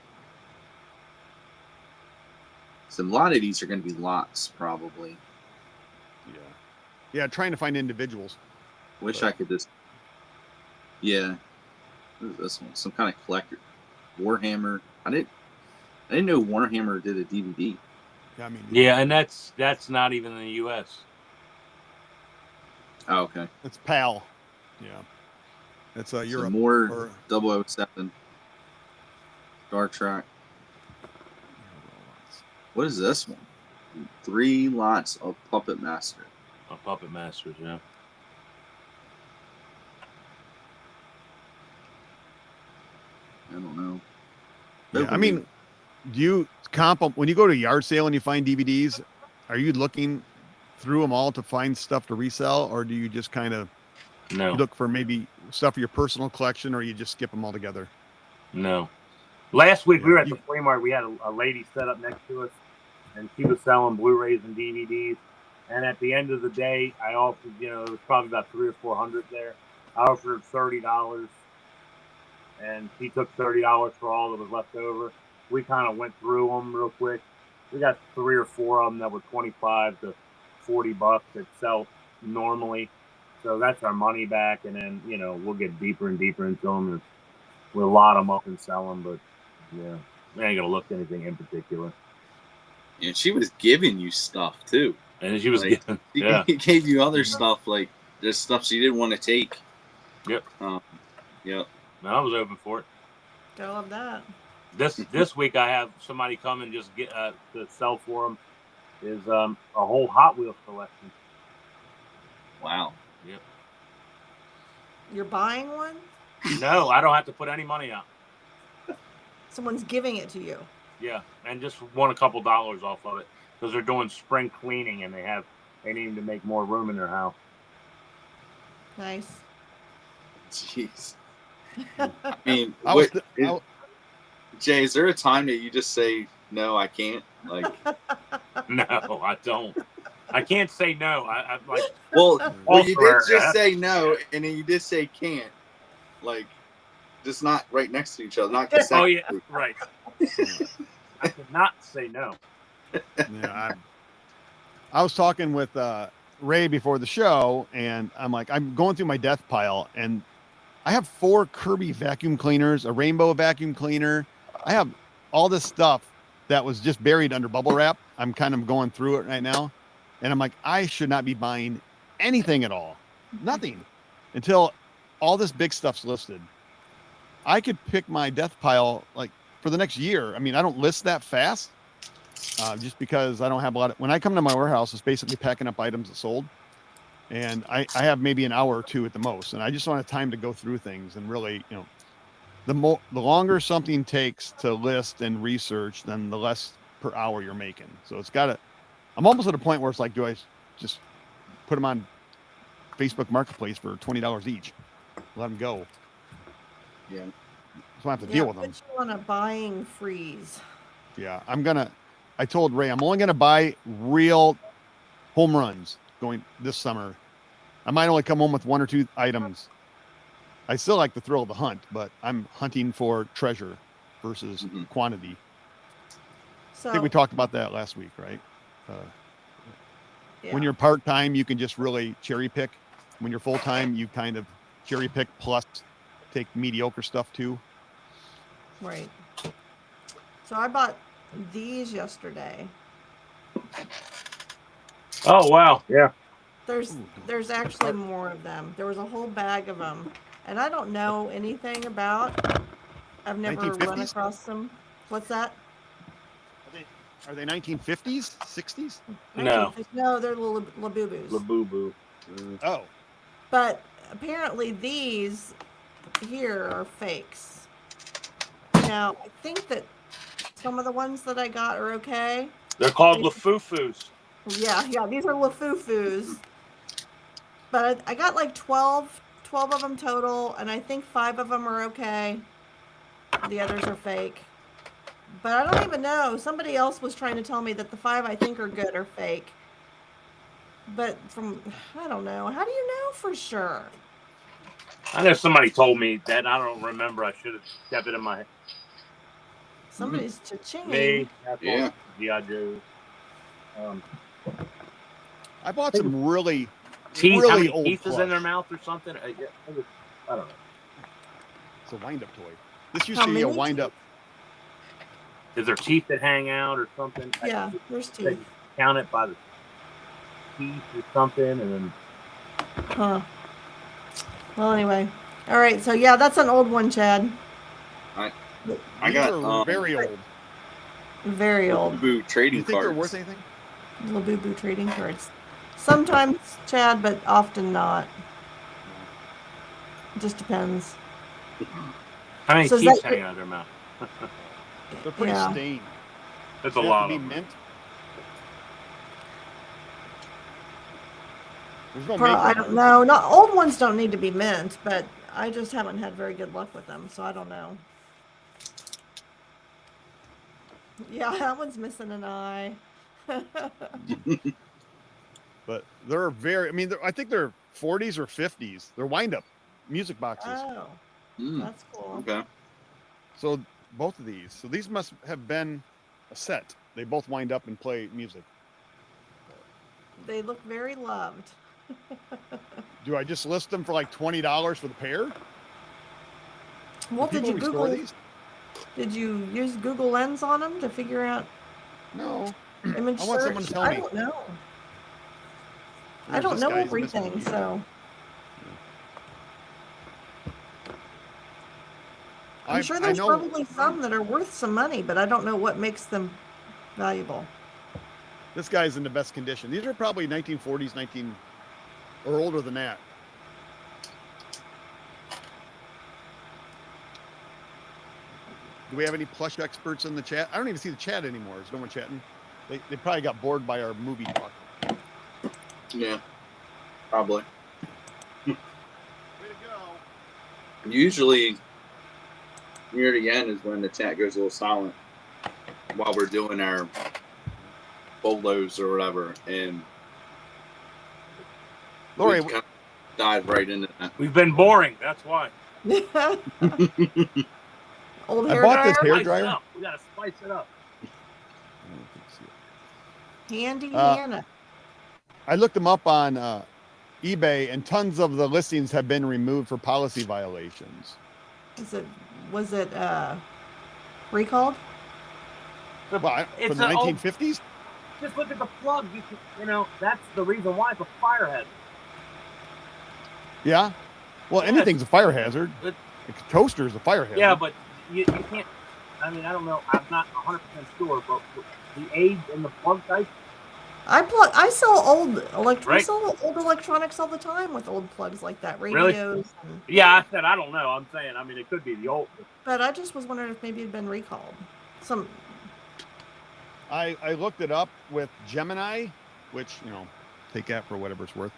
So a lot of these are going to be lots, probably. Yeah, trying to find individuals. Wish I could just. Yeah. What is this one? Some kind of collector. Warhammer. I didn't know Warhammer did a DVD. Yeah, I mean. Yeah, and that's not even in the U.S. Oh, okay. It's PAL. Yeah. It's So Europe. more 007. Star Trek. What is this one? 3 lots of Puppet Master. Puppet Masters, yeah. I don't know. Yeah, I mean, do you when you go to a yard sale and you find DVDs, are you looking through them all to find stuff to resell, or do you just kind of look for maybe stuff for your personal collection, or you just skip them all together? No. Last week we were at the flea market. We had a lady set up next to us, and she was selling Blu-rays and DVDs. And at the end of the day, I offered, it was probably about 300 or 400 there. I offered $30, and she took $30 for all that was left over. We kind of went through them real quick. We got 3 or 4 of them that were $25 to $40 that sell normally. So that's our money back, and then we'll get deeper and deeper into them, and we'll lot them up and sell them. But yeah, we ain't gonna look at anything in particular. Yeah, she was giving you stuff too. And she was giving, He gave you other stuff, like there's stuff she didn't want to take. Yep. Yep. No, I was open for it. I love that. This week I have somebody come and just get to sell for them is a whole Hot Wheels collection. Wow. Yep. You're buying one? No, I don't have to put any money out. Someone's giving it to you. Yeah, and just want a couple dollars off of it because they're doing spring cleaning and they need to make more room in their house. Nice. Jeez. I mean, Jay, is there a time that you just say no? I can't. Like, no, I don't. I can't say no. I like. Well, you did just say no, and then you did say can't. Like, just not right next to each other. Not oh yeah, right. I cannot say no. Yeah, I was talking with Ray before the show, and I'm going through my death pile, and I have 4 Kirby vacuum cleaners, a rainbow vacuum cleaner. I have all this stuff that was just buried under bubble wrap. I'm kind of going through it right now, and I'm like, I should not be buying anything at all, nothing, until all this big stuff's listed. I could pick my death pile like for the next year. I mean, I don't list that fast, just because I don't have a lot of. When I come to my warehouse, it's basically packing up items that sold. and I have maybe an hour or two at the most, and I just don't have time to go through things and really, the longer something takes to list and research, then the less per hour you're making. So I'm almost at a point where it's like, do I just put them on Facebook Marketplace for $20 each? Let them go. Yeah. So I have to deal with them. Put you on a buying freeze. Yeah, I told Ray, I'm only going to buy real home runs going this summer. I might only come home with 1 or 2 items. I still like the thrill of the hunt, but I'm hunting for treasure versus quantity. So I think we talked about that last week, right? yeah. When you're part-time, you can just really cherry pick. When you're full-time, you kind of cherry pick plus take mediocre stuff too. Right. So I bought these yesterday. Oh wow, yeah. There's actually more of them. There was a whole bag of them, and I don't know anything about. I've never run 1950s? across them. What's that? Are they 1950s, 60s? No. No, they're Labubu's. Labubu. Oh, But apparently these here are fakes. Now, I think that some of the ones that I got are okay. They're called Lafufus. Yeah, these are Lafufus. But I got like 12 of them total, and I think 5 of them are okay. The others are fake. But I don't even know. Somebody else was trying to tell me that the 5 I think are good are fake. But I don't know. How do you know for sure? I know somebody told me that. I don't remember. I should have kept it in my head. Somebody's cha-ching. Me. Yeah. G.I. Joe. I bought some really Teeth, really how many old teeth is in plush. their mouth or something? I don't know. It's a wind-up toy. This used How to be a many wind-up. Is there teeth that hang out or something? Yeah, there's They teeth. count it by the teeth or something, and then Huh. Well, anyway. All right. So, yeah, that's an old one, Chad. I These got are very old. Very old. Boo Do trading you think they're cards. worth anything? Labubu trading cards. Sometimes, Chad, but often not. Just depends. how many So is teeth that- hang out of their mouth? They're pretty Yeah. stained. That's They a have lot to of be them. mint. There's no I makeup. don't know. Not old ones don't need to be mint, but I just haven't had very good luck with them, so I don't know. Yeah, that one's missing an eye. But they're very. I mean, I think they're 40s or 50s. They're wind-up music boxes. Oh, that's cool. Okay. So both of these. So these must have been a set. They both wind up and play music. They look very loved. Do I just list them for like $20 for the pair? Well, Do did you people restore Google? these? Did you use Google Lens on them to figure out No. image I want search? someone to tell I me. don't know. I There's don't this know guy's missing everything, here. so I'm sure there's probably some that are worth some money, but I don't know what makes them valuable. This guy's in the best condition. These are probably 1940s, or older than that. Do we have any plush experts in the chat? I don't even see the chat anymore. Is no one chatting? They probably got bored by our movie talk. Yeah. Probably. Way to go. Usually, near the end is when the chat goes a little silent while we're doing our bolos or whatever, and Lori, we kind of dive right into that. We've been boring. That's why. Old I hair bought this dryer, hair dryer. Spice it up. We gotta spice it up. handy Uh, Hannah. I looked them up on eBay, and tons of the listings have been removed for policy violations. Was it recalled? Well, It's from the an old- 1950s? Just look at the plug. That's the reason why it's a fire hazard. Yeah. Well, anything's a fire hazard. It- A toaster is a fire hazard. Yeah, but you can't. I mean, I don't know. I'm not 100% sure, but the age and the plug type, I sell old Right. sell old electronics all the time with old plugs like that, Really? radios. And, Yeah, I said I don't know. I'm saying, I mean, it could be the old. but I just was wondering if maybe it'd been recalled. I looked it up with Gemini, which, take that for whatever it's worth.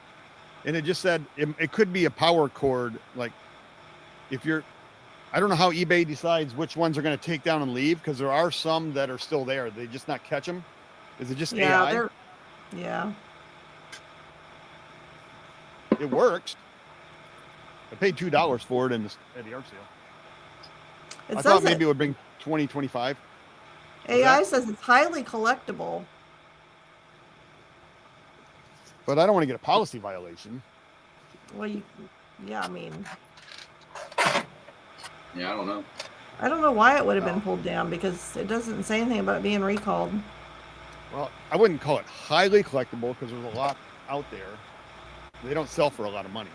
And it just said it could be a power cord. Like I don't know how eBay decides which ones are going to take down and leave, because there are some that are still there. They just not catch them. Is it just AI? Yeah. It works. I paid $2 for it at the art sale. I thought maybe it would bring 20, 25. AI says it's highly collectible. But I don't want to get a policy violation. Well, I mean, Yeah, I don't know. I don't know why it would have been pulled down, because it doesn't say anything about being recalled. Well, I wouldn't call it highly collectible, because there's a lot out there. They don't sell for a lot of money.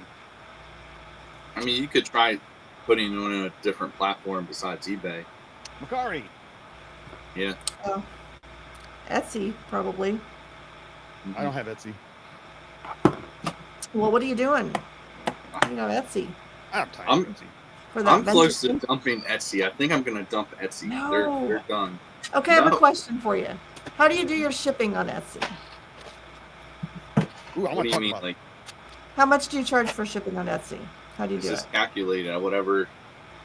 I mean, you could try putting it on a different platform besides eBay. Mercari. Yeah. Etsy, probably. I don't have Etsy. Well, what are you doing? You know, Etsy. I don't have time for Etsy. For that I'm close to dumping Etsy. I think I'm going to dump Etsy. No. They're done. Okay, I have a question for you. How do you do your shipping on Etsy? Ooh, What do you mean? Like, How much do you charge for shipping on Etsy? How do you it's do it? just calculated at whatever.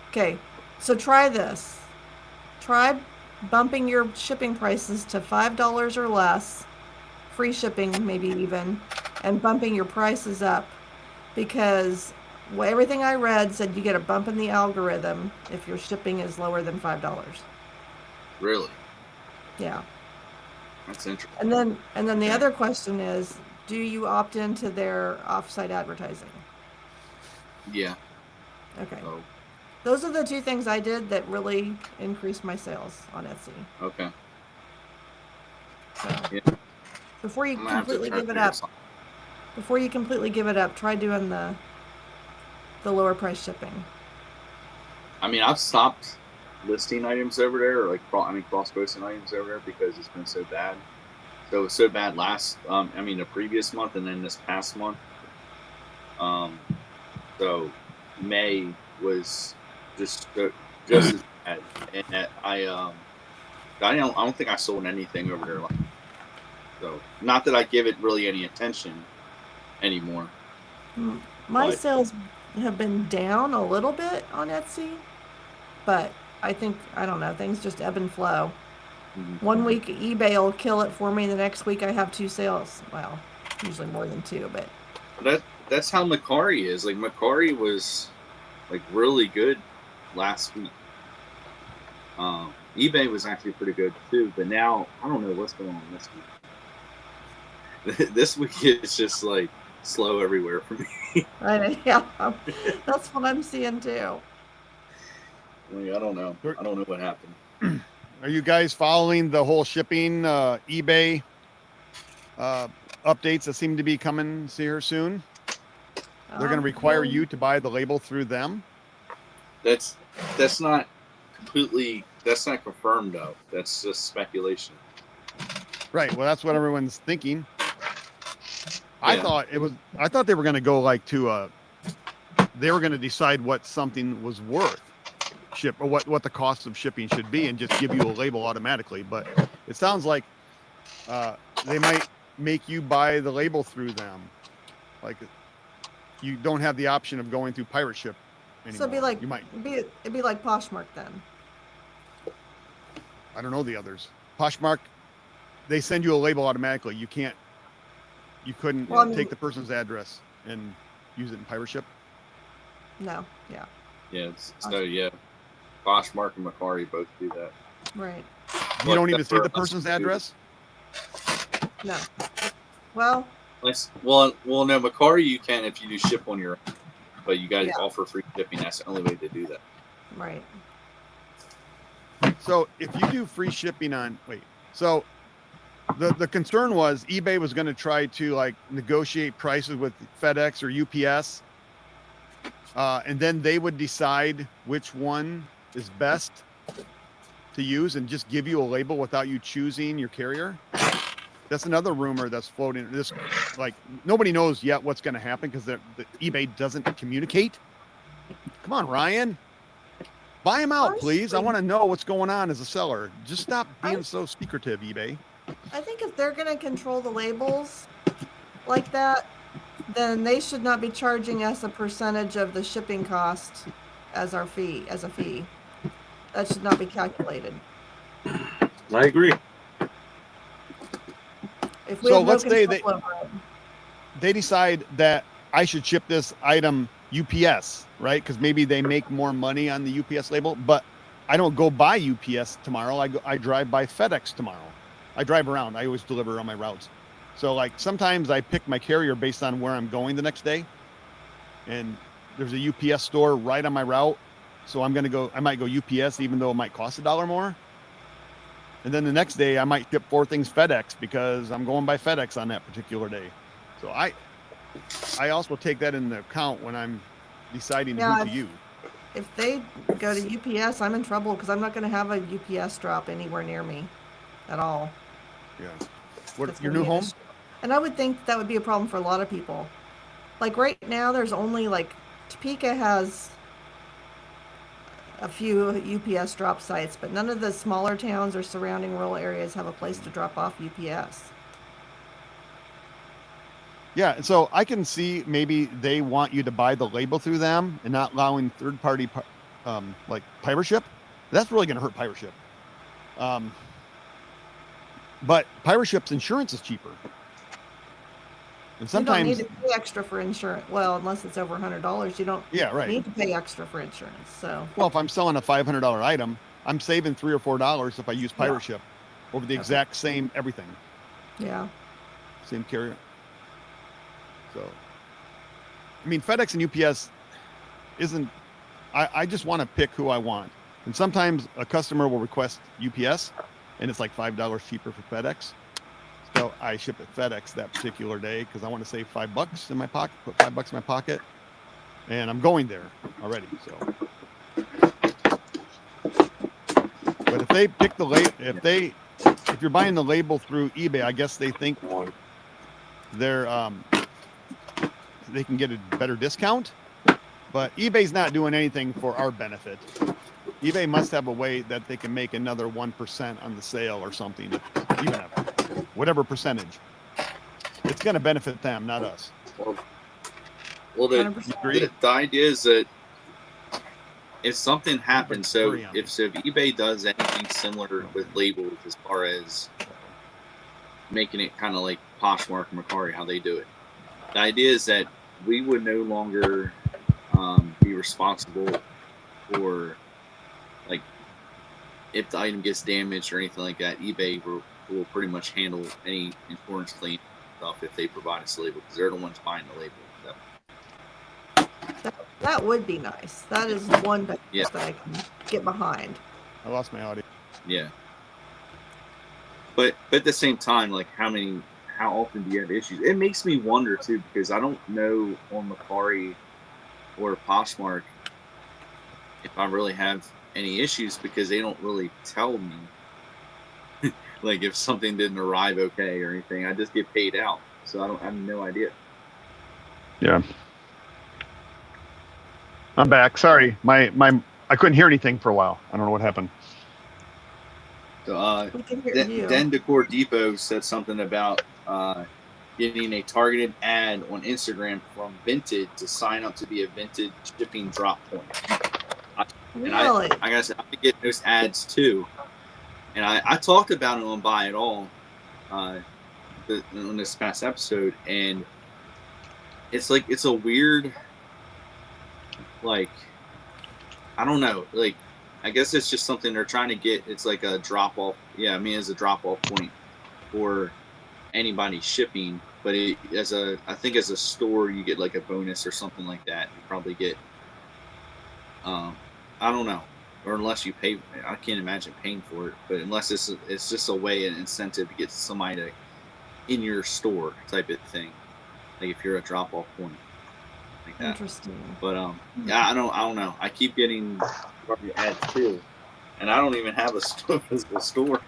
Okay, so try this. Try bumping your shipping prices to $5 or less, free shipping maybe even, and bumping your prices up, because everything I read said you get a bump in the algorithm if your shipping is lower than $5. Really? Yeah. That's interesting. And then the other question is, do you opt into their offsite advertising? Yeah. Okay. Oh, Those are the two things I did that really increased my sales on Etsy. okay. So Yeah. before you I'm gonna have to completely try give to it figure up, try doing the lower price shipping. I mean, I've stopped listing items over there, or cross-posting items over there, because it's been so bad. So it was so bad the previous month, and then this past month. So May was just as bad, and I don't think I sold anything over there. So not that I give it really any attention anymore. My sales have been down a little bit on Etsy, but I don't know, things just ebb and flow. One week eBay will kill it for me, the next week I have 2 sales. Well, usually more than 2, but That's how Mercari is. Like, Mercari was like really good last week. eBay was actually pretty good too, but now I don't know what's going on this week. This week is just like slow everywhere for me. yeah, that's what I'm seeing too. Like, I don't know what happened. Are you guys following the whole shipping eBay updates that seem to be coming here soon? They're going to require you to buy the label through them. That's not confirmed though. That's just speculation. Right. Well, that's what everyone's thinking. Yeah. I thought they were going to go they were going to decide what something was worth or what the cost of shipping should be, and just give you a label automatically. But it sounds like they might make you buy the label through them. Like, you don't have the option of going through pirate ship anymore. So it'd be like it'd be like Poshmark then. I don't know the others. Poshmark, they send you a label automatically. You couldn't take the person's address and use it in pirate ship. No. Yeah. Yeah. Poshmark and Mercari both do that. Right. You don't even see the person's address? No. Well, no, Mercari you can if you do ship on your own, but you guys offer free shipping. That's the only way to do that. Right. So if you do free shipping so the concern was eBay was going to try to negotiate prices with FedEx or UPS, and then they would decide which one is best to use and just give you a label without you choosing your carrier. That's another rumor that's floating. This, like, nobody knows yet what's going to happen because the eBay doesn't communicate. Come on, Ryan. Buy them out, please. I want to know what's going on as a seller. Just stop being so secretive, eBay. I think if they're going to control the labels like that, then they should not be charging us a percentage of the shipping cost as our fee, as a fee. That should not be calculated. I agree. If we So have no let's say control over it. they decide that I should ship this item UPS, right? Because maybe they make more money on the UPS label, but I don't go by UPS tomorrow. I drive by FedEx tomorrow. I drive around. I always deliver on my routes. So like sometimes I pick my carrier based on where I'm going the next day. And there's a UPS store right on my route. So I might go UPS even though it might cost $1 more. And then the next day I might ship 4 things FedEx because I'm going by FedEx on that particular day. So I also take that into account when I'm deciding who to use. If they go to UPS, I'm in trouble because I'm not going to have a UPS drop anywhere near me at all. Yeah. That's What, your gonna new be an home? issue. And I would think that would be a problem for a lot of people. Like right now, there's only like Topeka has a few UPS drop sites, but none of the smaller towns or surrounding rural areas have a place to drop off UPS. Yeah, and so I can see maybe they want you to buy the label through them and not allowing third-party like pirate ship. That's really going to hurt pirate ship. But pirate ship's insurance is cheaper. And sometimes you don't need to pay extra for insurance. Well, unless it's over $100, you don't need to pay extra for insurance. So well, if I'm selling a $500 item, I'm saving $3 or $4 if I use pirate ship over the exact same everything. Yeah. Same carrier. So, I mean, FedEx and UPS isn't. I just want to pick who I want, and sometimes a customer will request UPS, and it's like $5 cheaper for FedEx. So I ship at FedEx that particular day because I want to save $5 in my pocket, put $5 in my pocket, and I'm going there already. So, but if they pick the label, if you're buying the label through eBay, I guess they think they can get a better discount, but eBay's not doing anything for our benefit. eBay must have a way that they can make another 1% on the sale or something, even whatever percentage. It's going to benefit them, not us. Well, the idea is that if something happens, so if eBay does anything similar with labels as far as making it kind of like Poshmark and Mercari, how they do it, the idea is that we would no longer be responsible for, like, if the item gets damaged or anything like that. eBay will pretty much handle any insurance claim stuff if they provide us a label because they're the ones buying the label. So. That would be nice. That is one benefit that I can get behind. I lost my audio. Yeah. But at the same time, like how often do you have issues? It makes me wonder too, because I don't know on Mercari or Poshmark if I really have any issues because they don't really tell me like if something didn't arrive okay or anything. I just get paid out, so I have no idea. Yeah. I'm back. Sorry, my I couldn't hear anything for a while. I don't know what happened. So, Den Decor Depot said something about getting a targeted ad on Instagram from Vinted to sign up to be a Vinted shipping drop point. Really? I guess I get those ads too. And I talked about it on Buy It All on this past episode, and it's like it's a weird, like, I don't know, like, I guess it's just something they're trying to get. It's like a drop off. Yeah, I mean, it's a drop off point for anybody shipping. But I think as a store, you get like a bonus or something like that. You probably get, I don't know, or unless you pay. I can't imagine paying for it. But unless it's just a way, an incentive to get somebody in your store type of thing. Like if you're a drop off point. Like that. Interesting. But yeah, I don't know. I keep getting ads too, and I don't even have a physical store.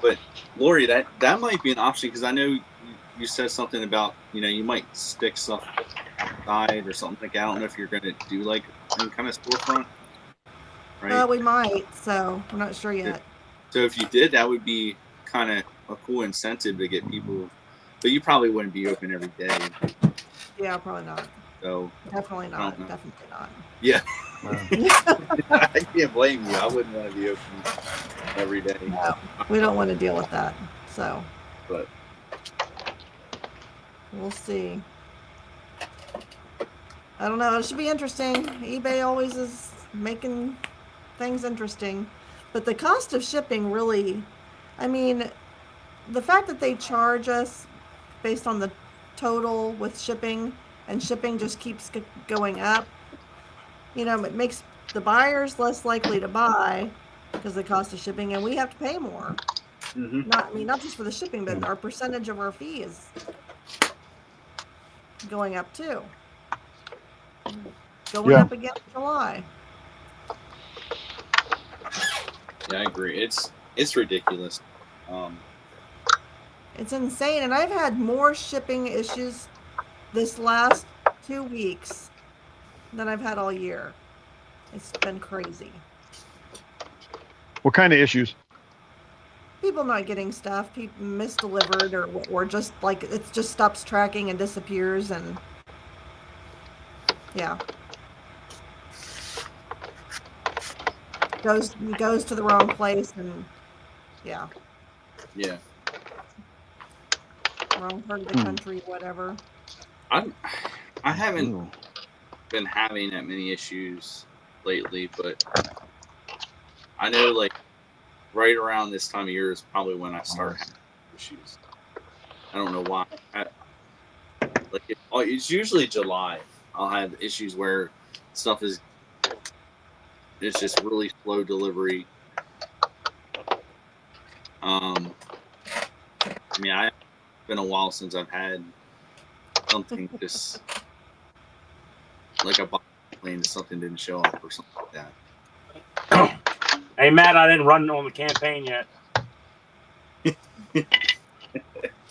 But Lori, that might be an option because I know you said something about you might stick stuff outside or something like that. I don't know if you're gonna do like any kind of storefront, right? We might, so we're not sure yet. So if you did, that would be kind of a cool incentive to get people. But you probably wouldn't be open every day. Yeah, probably not. So definitely not. Definitely not. Yeah. I can't blame you. I wouldn't want to be open every day. No, we don't want to deal with that. So. But we'll see. I don't know. It should be interesting. eBay always is making things interesting. But the cost of shipping really, I mean, the fact that they charge us based on the total with shipping, and shipping just keeps going up, it makes the buyers less likely to buy because of the cost of shipping, and we have to pay more. Mm-hmm. Not just for the shipping, but our percentage of our fee is going up too. Going up again in July. Yeah, I agree. It's ridiculous. It's insane, and I've had more shipping issues this last 2 weeks than I've had all year. It's been crazy. What kind of issues? People not getting stuff, people misdelivered, or just like it just stops tracking and disappears, and yeah, goes to the wrong place, and yeah, wrong part of the country, whatever. I haven't been having that many issues lately, but I know like right around this time of year is probably when I start having issues. I don't know why. It's usually July. I'll have issues where stuff it's just really slow delivery. It's been a while since I've had something just like a box plane, something didn't show up or something like that. Hey Matt, I didn't run on the campaign yet.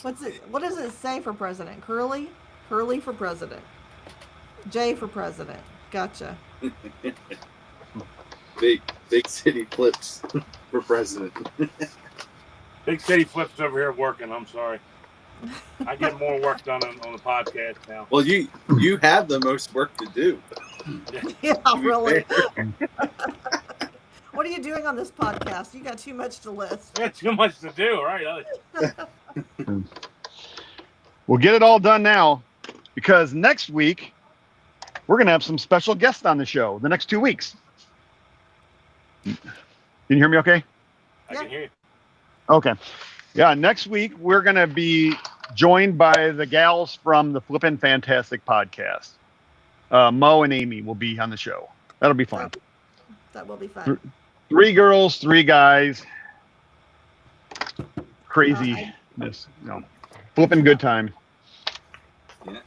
What does it say for president? Curly for president. J for president. Gotcha. Big city flips for president. Big city flips over here working. I'm sorry. I get more work done on the podcast now. Well, you have the most work to do. Yeah, really. What are you doing on this podcast? You got too much to list. Got too much to do, right? We'll get it all done now, because next week we're going to have some special guests on the show the next 2 weeks. Can you hear me okay? I can hear you. Okay. Yeah, next week we're going to be joined by the gals from the Flippin' Fantastic podcast. Mo and Amy will be on the show. That'll be fun. That will be fun. 3 girls, 3 guys. Craziness. Flipping good time. Yeah.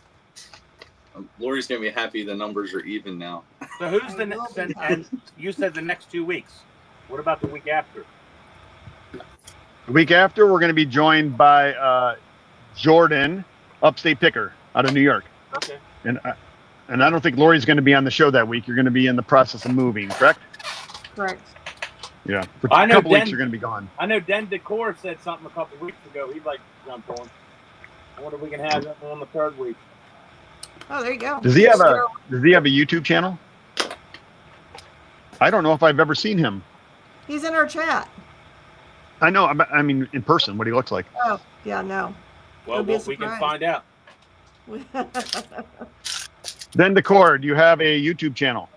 Lori's going to be happy the numbers are even now. So who's the next? And you said the next 2 weeks. What about the week after? The week after, we're going to be joined by Jordan, upstate picker out of New York. Okay. And I don't think Lori's going to be on the show that week. You're going to be in the process of moving, correct? Correct. Yeah. For a couple weeks, you're going to be gone. I know Den Decor said something a couple weeks ago. He'd like to jump on. I wonder if we can have him on the 3rd week. Oh, there you go. Does he have a YouTube channel? I don't know if I've ever seen him. He's in our chat. I know. I mean, in person, what he looks like. Oh, yeah, no. Well, we can find out. Den Decor, do you have a YouTube channel?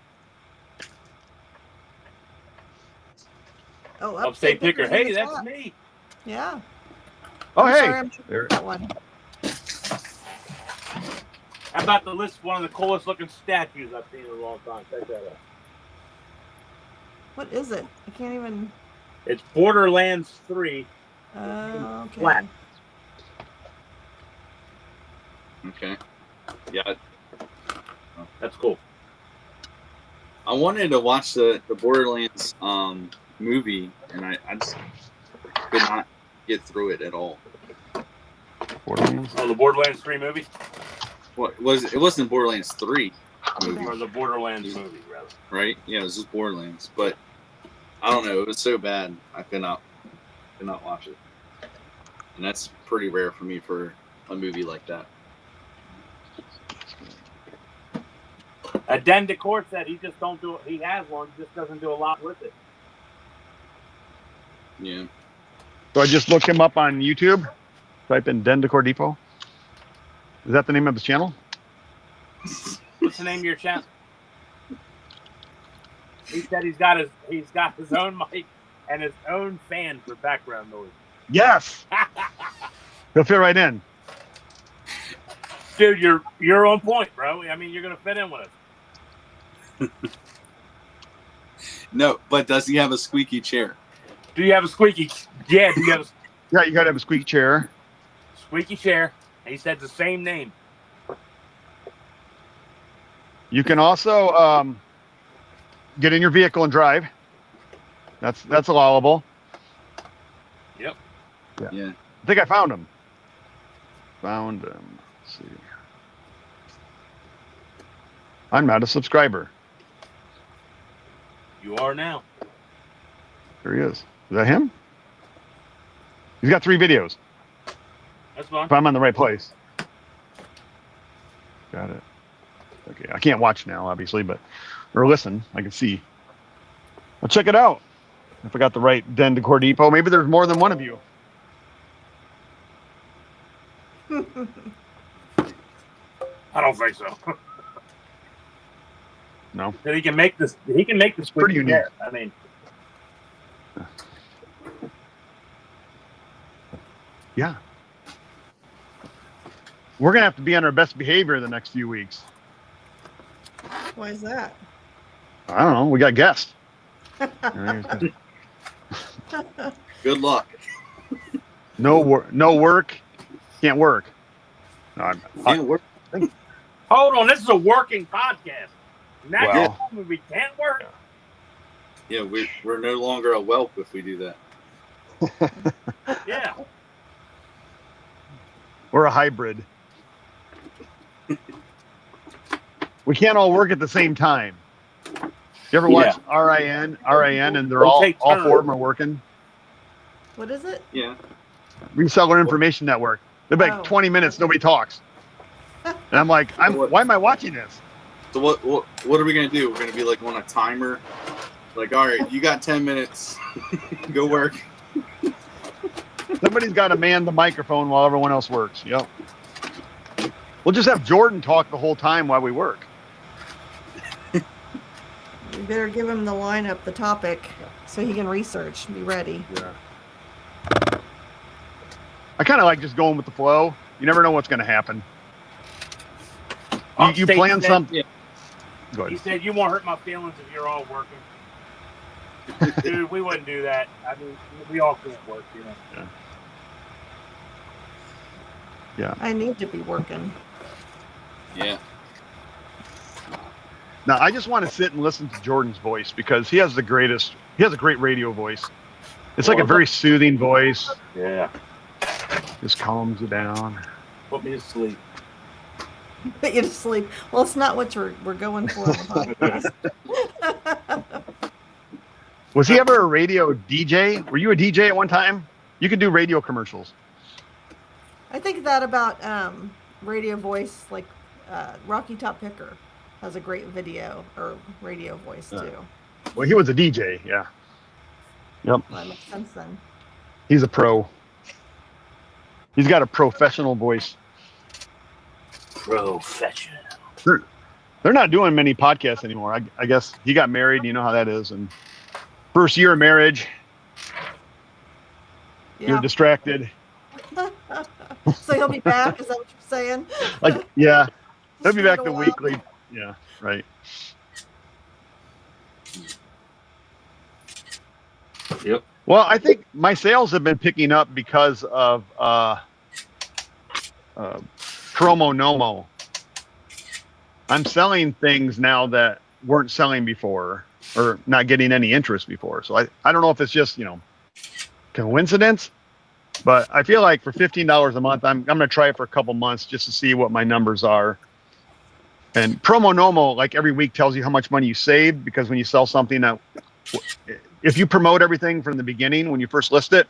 Oh, Upstate Picker. Hey, that's me. Yeah. Oh, I'm hey. sorry, I'm sure that one. How about the list? One of the coolest looking statues I've seen in a long time. Check that out. What is it? I can't even. It's Borderlands 3. Okay. Flat. Okay. Yeah. That's cool. I wanted to watch the Borderlands movie, and I just could not get through it at all. Borderlands? Oh, the Borderlands 3 movie? What was it? It wasn't Borderlands 3 movie, Or the Borderlands movie, rather. right? Yeah, it was just Borderlands. But I don't know. It was so bad. I could not watch it. And that's pretty rare for me for a movie like that. Dan DeCourt said he just don't do it. He has one, just doesn't do a lot with it. Yeah. So I just look him up on YouTube. Type in Den Decor Depot. Is that the name of his channel? What's the name of your channel? He said he's got his own mic and his own fan for background noise. Yes. He'll fit right in. Dude, you're on point, bro. I mean, you're gonna fit in with us. No, but does he have a squeaky chair? Do you have a squeaky? Yeah. Do you have a Yeah, you got to have a squeaky chair. squeaky chair? And he said the same name. You can also get in your vehicle and drive. That's allowable. Yep. Yeah. I think I found him. Let's see. I'm not a subscriber. You are now. There he is. Is that him? He's got 3 videos. That's fine. If I'm on the right place. Got it. Okay, I can't watch now, obviously, or listen. I can see. Well, check it out. If I got the right Den Decor Depot, maybe there's more than one of you. I don't think so. No. He can make this. He can make this Pretty unique. chair. I mean, Yeah. We're going to have to be on our best behavior the next few weeks. Why is that? I don't know. We got guests. Good luck. No work. Can't work. No, Can't work. hold on. This is a working podcast. Now Well. you're telling me we can't work. Yeah, we're no longer a whelp if we do that. Yeah. We're a hybrid. We can't all work at the same time. You ever watch RIN, and they're all take 4 turns. of them are working? What is it? Yeah. Reseller Information Network. They're like Oh. 20 minutes, nobody talks. And I'm like, why am I watching this? So what are we gonna do? We're gonna be like on a timer. Like, all right, you got 10 minutes. Go work. Somebody's got to man the microphone while everyone else works. Yep. We'll just have Jordan talk the whole time while we work. You better give him the lineup, the topic, so he can research and be ready. Yeah. I kind of like just going with the flow. You never know what's going to happen. You plan something. Yeah. Go He ahead. said you won't hurt my feelings if you're all working. Dude, we wouldn't do that. I mean, we all can't work, you know. Yeah. I need to be working. Yeah. Now, I just want to sit and listen to Jordan's voice because he has a great radio voice. It's like a very soothing voice. Yeah. Just calms you down. Put me to sleep. Put you to sleep. Well, it's not what we're going for on the podcast. Was he ever a radio DJ? Were you a DJ at one time? You could do radio commercials. I think that about radio voice, like Rocky Top Picker has a great video or radio voice too. Well, he was a DJ, yeah. Yep. Well, that makes sense then. He's a pro. He's got a professional voice. Professional. They're not doing many podcasts anymore. I guess he got married. You know how that is. And first year of marriage, Yeah. you're distracted. So he'll be back. Is that what you're saying? Like, yeah, he'll be Just back for the a while. weekly. Yeah, right. Yep. Well, I think my sales have been picking up because of promo nomo. I'm selling things now that weren't selling before or not getting any interest before. So I don't know if it's just, coincidence, But I feel like for $15 a month, I'm going to try it for a couple months just to see what my numbers are. And Promo Nomo, like every week, tells you how much money you save, because when you sell something that, if you promote everything from the beginning when you first list it,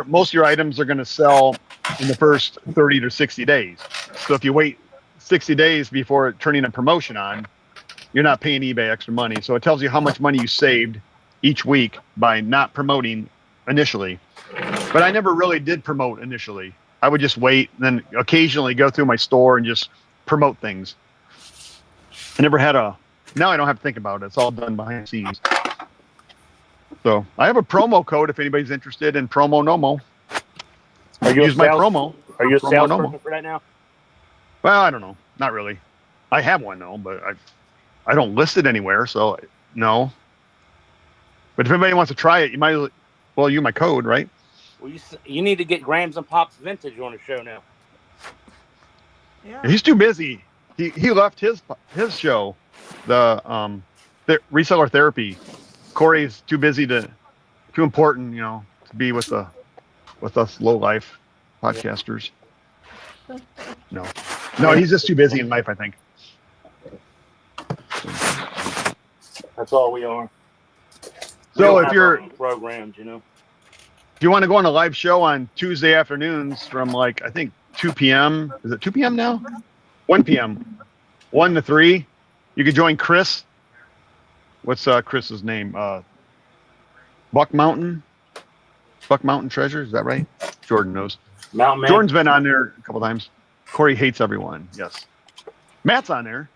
most of your items are going to sell in the first 30 to 60 days. So if you wait 60 days before turning a promotion on, you're not paying eBay extra money. So it tells you how much money you saved each week by not promoting initially. But I never really did promote initially. I would just wait and then occasionally go through my store and just promote things. I never had now I don't have to think about it. It's all done behind the scenes. So I have a promo code if anybody's interested in Promo Nomo. Use my promo. Are you a Promo salesperson Nomo. for that now? Well, I don't know. Not really. I have one though, but I don't list it anywhere, so no. But if anybody wants to try it, you might. Well, use my code, right? Well, you need to get Grams and Pops Vintage on the show now. Yeah. He's too busy. He left his show, the Reseller Therapy. Corey's too busy too important, to be with us low life podcasters. No, he's just too busy in life, I think. That's all we are. So if you're programmed, if you want to go on a live show on Tuesday afternoons from I think 2 p.m. Is it 2 p.m. now? 1 p.m. 1 to 3. You could join Chris. What's Chris's name? Buck Mountain Treasure. Is that right? Jordan knows. Mountain Man. Jordan's been on there a couple times. Corey hates everyone. Yes. Matt's on there.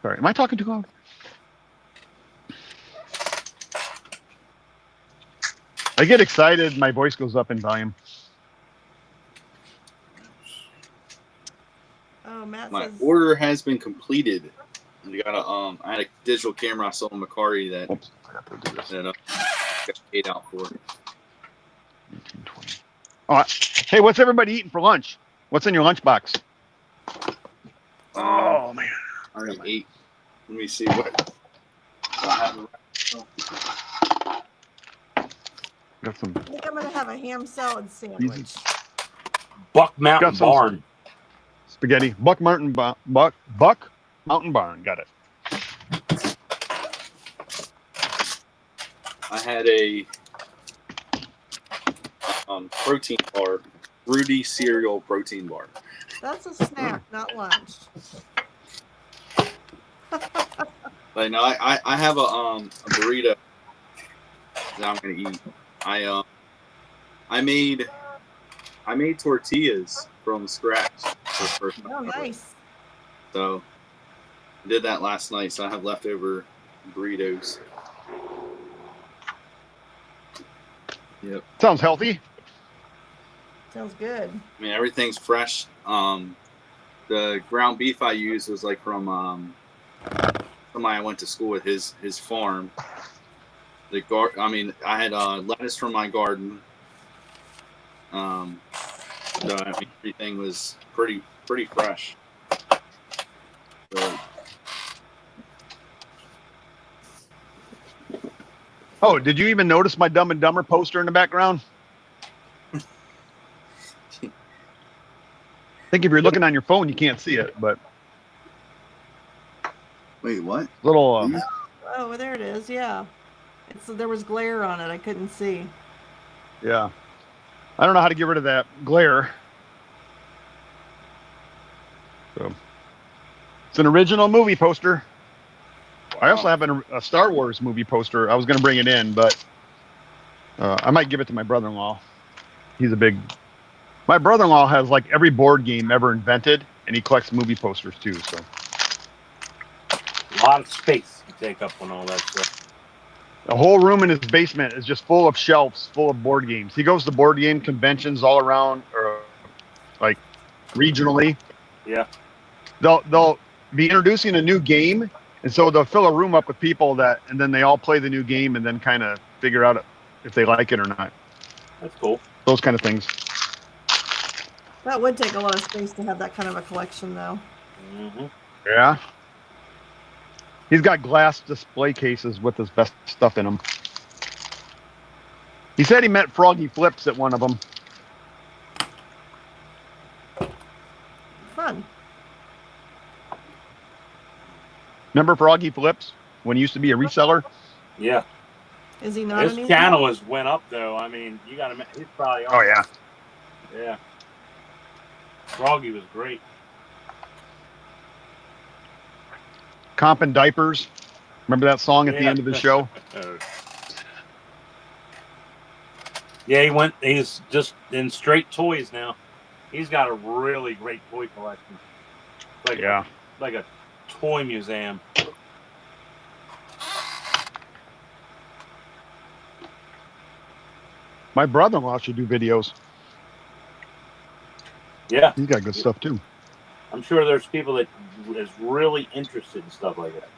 Sorry, am I talking too loud? I get excited. My voice goes up in volume. Oh, Matt My says. order has been completed. I got I had a digital camera I sold on Mercari that I got to do this. got paid out for. 1920. Oh, hey, what's everybody eating for lunch? What's in your lunchbox? Oh man, I already ate. Let me see what I have. Got some. I think I'm gonna have a ham salad sandwich. Buck Mountain Barn. Spaghetti. Buck Mountain Barn. Got it. I had a protein bar, Rudy cereal protein bar. That's a snack, not lunch. But no, I have a burrito that I'm gonna eat. I made tortillas from scratch for the first time. Oh, ever. nice. So I did that last night. So I have leftover burritos. Yep. Sounds healthy. Sounds good. I mean, everything's fresh. The ground beef I used was from somebody I went to school with, his farm. I had lettuce from my garden. So everything was pretty fresh. So, Oh, did you even notice my Dumb and Dumber poster in the background? I think if you're looking on your phone, you can't see it, but wait, what? little. Oh, there it is. Yeah. There was glare on it. I couldn't see. Yeah. I don't know how to get rid of that glare. So it's an original movie poster. I also have a Star Wars movie poster. I was going to bring it in, but I might give it to my brother-in-law. He's my brother-in-law has every board game ever invented, and he collects movie posters too. So a lot of space to take up on all that stuff. the whole room in his basement is just full of shelves, full of board games. He goes to board game conventions all around, or regionally. Yeah. They'll be introducing a new game, and so they'll fill a room up with people and then they all play the new game and then kind of figure out if they like it or not. That's cool. Those kind of things. That would take a lot of space to have that kind of a collection, though. Mm-hmm. Yeah. He's got glass display cases with his best stuff in them. He said he met Froggy Flips at one of them. Fun. Remember Froggy Flips when he used to be a reseller? Yeah. Is he not? His channel has went up though. I mean, you got to. He's probably on. Oh yeah. Yeah. Froggy was great. Comp and Diapers. Remember that song at the end of the show? Yeah, he's just in straight toys now. He's got a really great toy collection. Like a toy museum. My brother-in-law should do videos. Yeah. He's got good stuff too. I'm sure there's people that is really interested in stuff like that.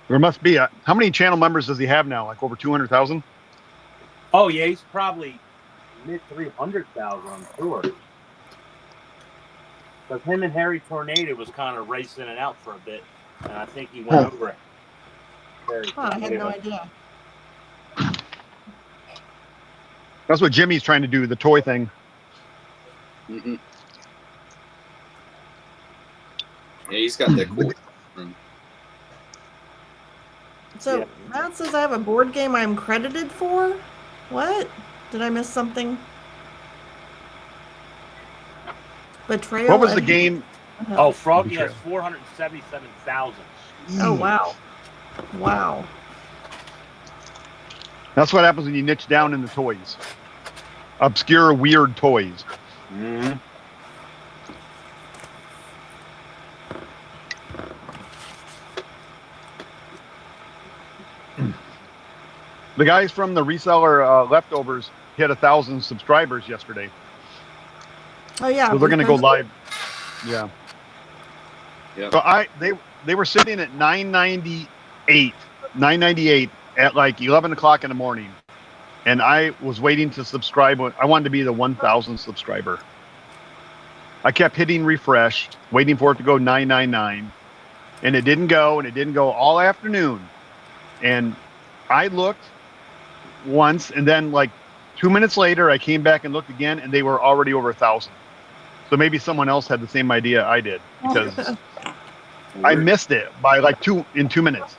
There must be. How many channel members does he have now? Like over 200,000? Oh yeah, he's probably mid 300,000, I'm sure. Because him and Harry Tornado was kind of racing it out for a bit, and I think he went over it. I had no idea. That's what Jimmy's trying to do, the toy thing. Mm-hmm. Yeah, he's got that cool room. So Matt says I have a board game I'm credited for. What? Did I miss something? Betrayal. What was the game? Oh, Froggy has 477,000. Oh wow! Wow. That's what happens when you niche down in the toys. Obscure, weird toys. Mm-hmm. The guys from the Reseller Leftovers hit 1,000 subscribers yesterday. Oh yeah. So they're going to go live. Yeah. Yeah. So they were sitting at 998 at like 11 o'clock in the morning. And I was waiting to subscribe. I wanted to be the 1,000 subscriber. I kept hitting refresh, waiting for it to go 999. And it didn't go, and it didn't go all afternoon. And I looked once, and then like 2 minutes later, I came back and looked again, and they were already over 1,000. So maybe someone else had the same idea I did, because I missed it by like 2 minutes.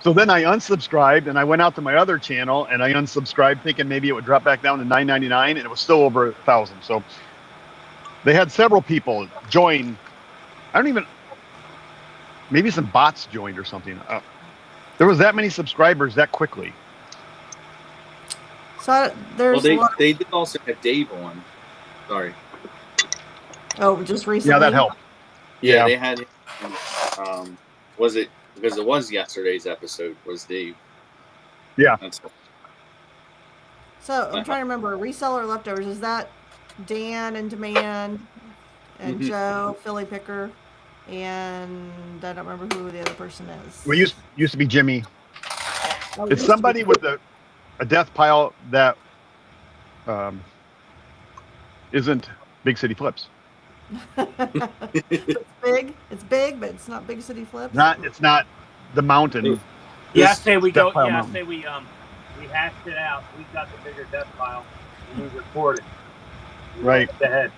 So then I unsubscribed, and I went out to my other channel, and I unsubscribed thinking maybe it would drop back down to 999, and it was still over 1,000. So they had several people join. Maybe some bots joined or something. There was that many subscribers that quickly. So there's. Well, they did also have Dave on. Sorry. Oh, just recently. Yeah, that helped. Yeah, they had. Was it because it was yesterday's episode? Was Dave? Yeah. So I'm trying to remember. Reseller Leftovers, is that Dan and Demand and Joe, Philly Picker, and I don't remember who the other person is. Well, used to be Jimmy. Oh, It's somebody with a death pile that isn't Big City Flips. It's big, but it's not Big City Flips. It's not the mountain. Yeah, I say we go. Death Pile Yeah, I Mountain. say we hashed it out. We got the bigger death pile, and we recorded. Right. The head.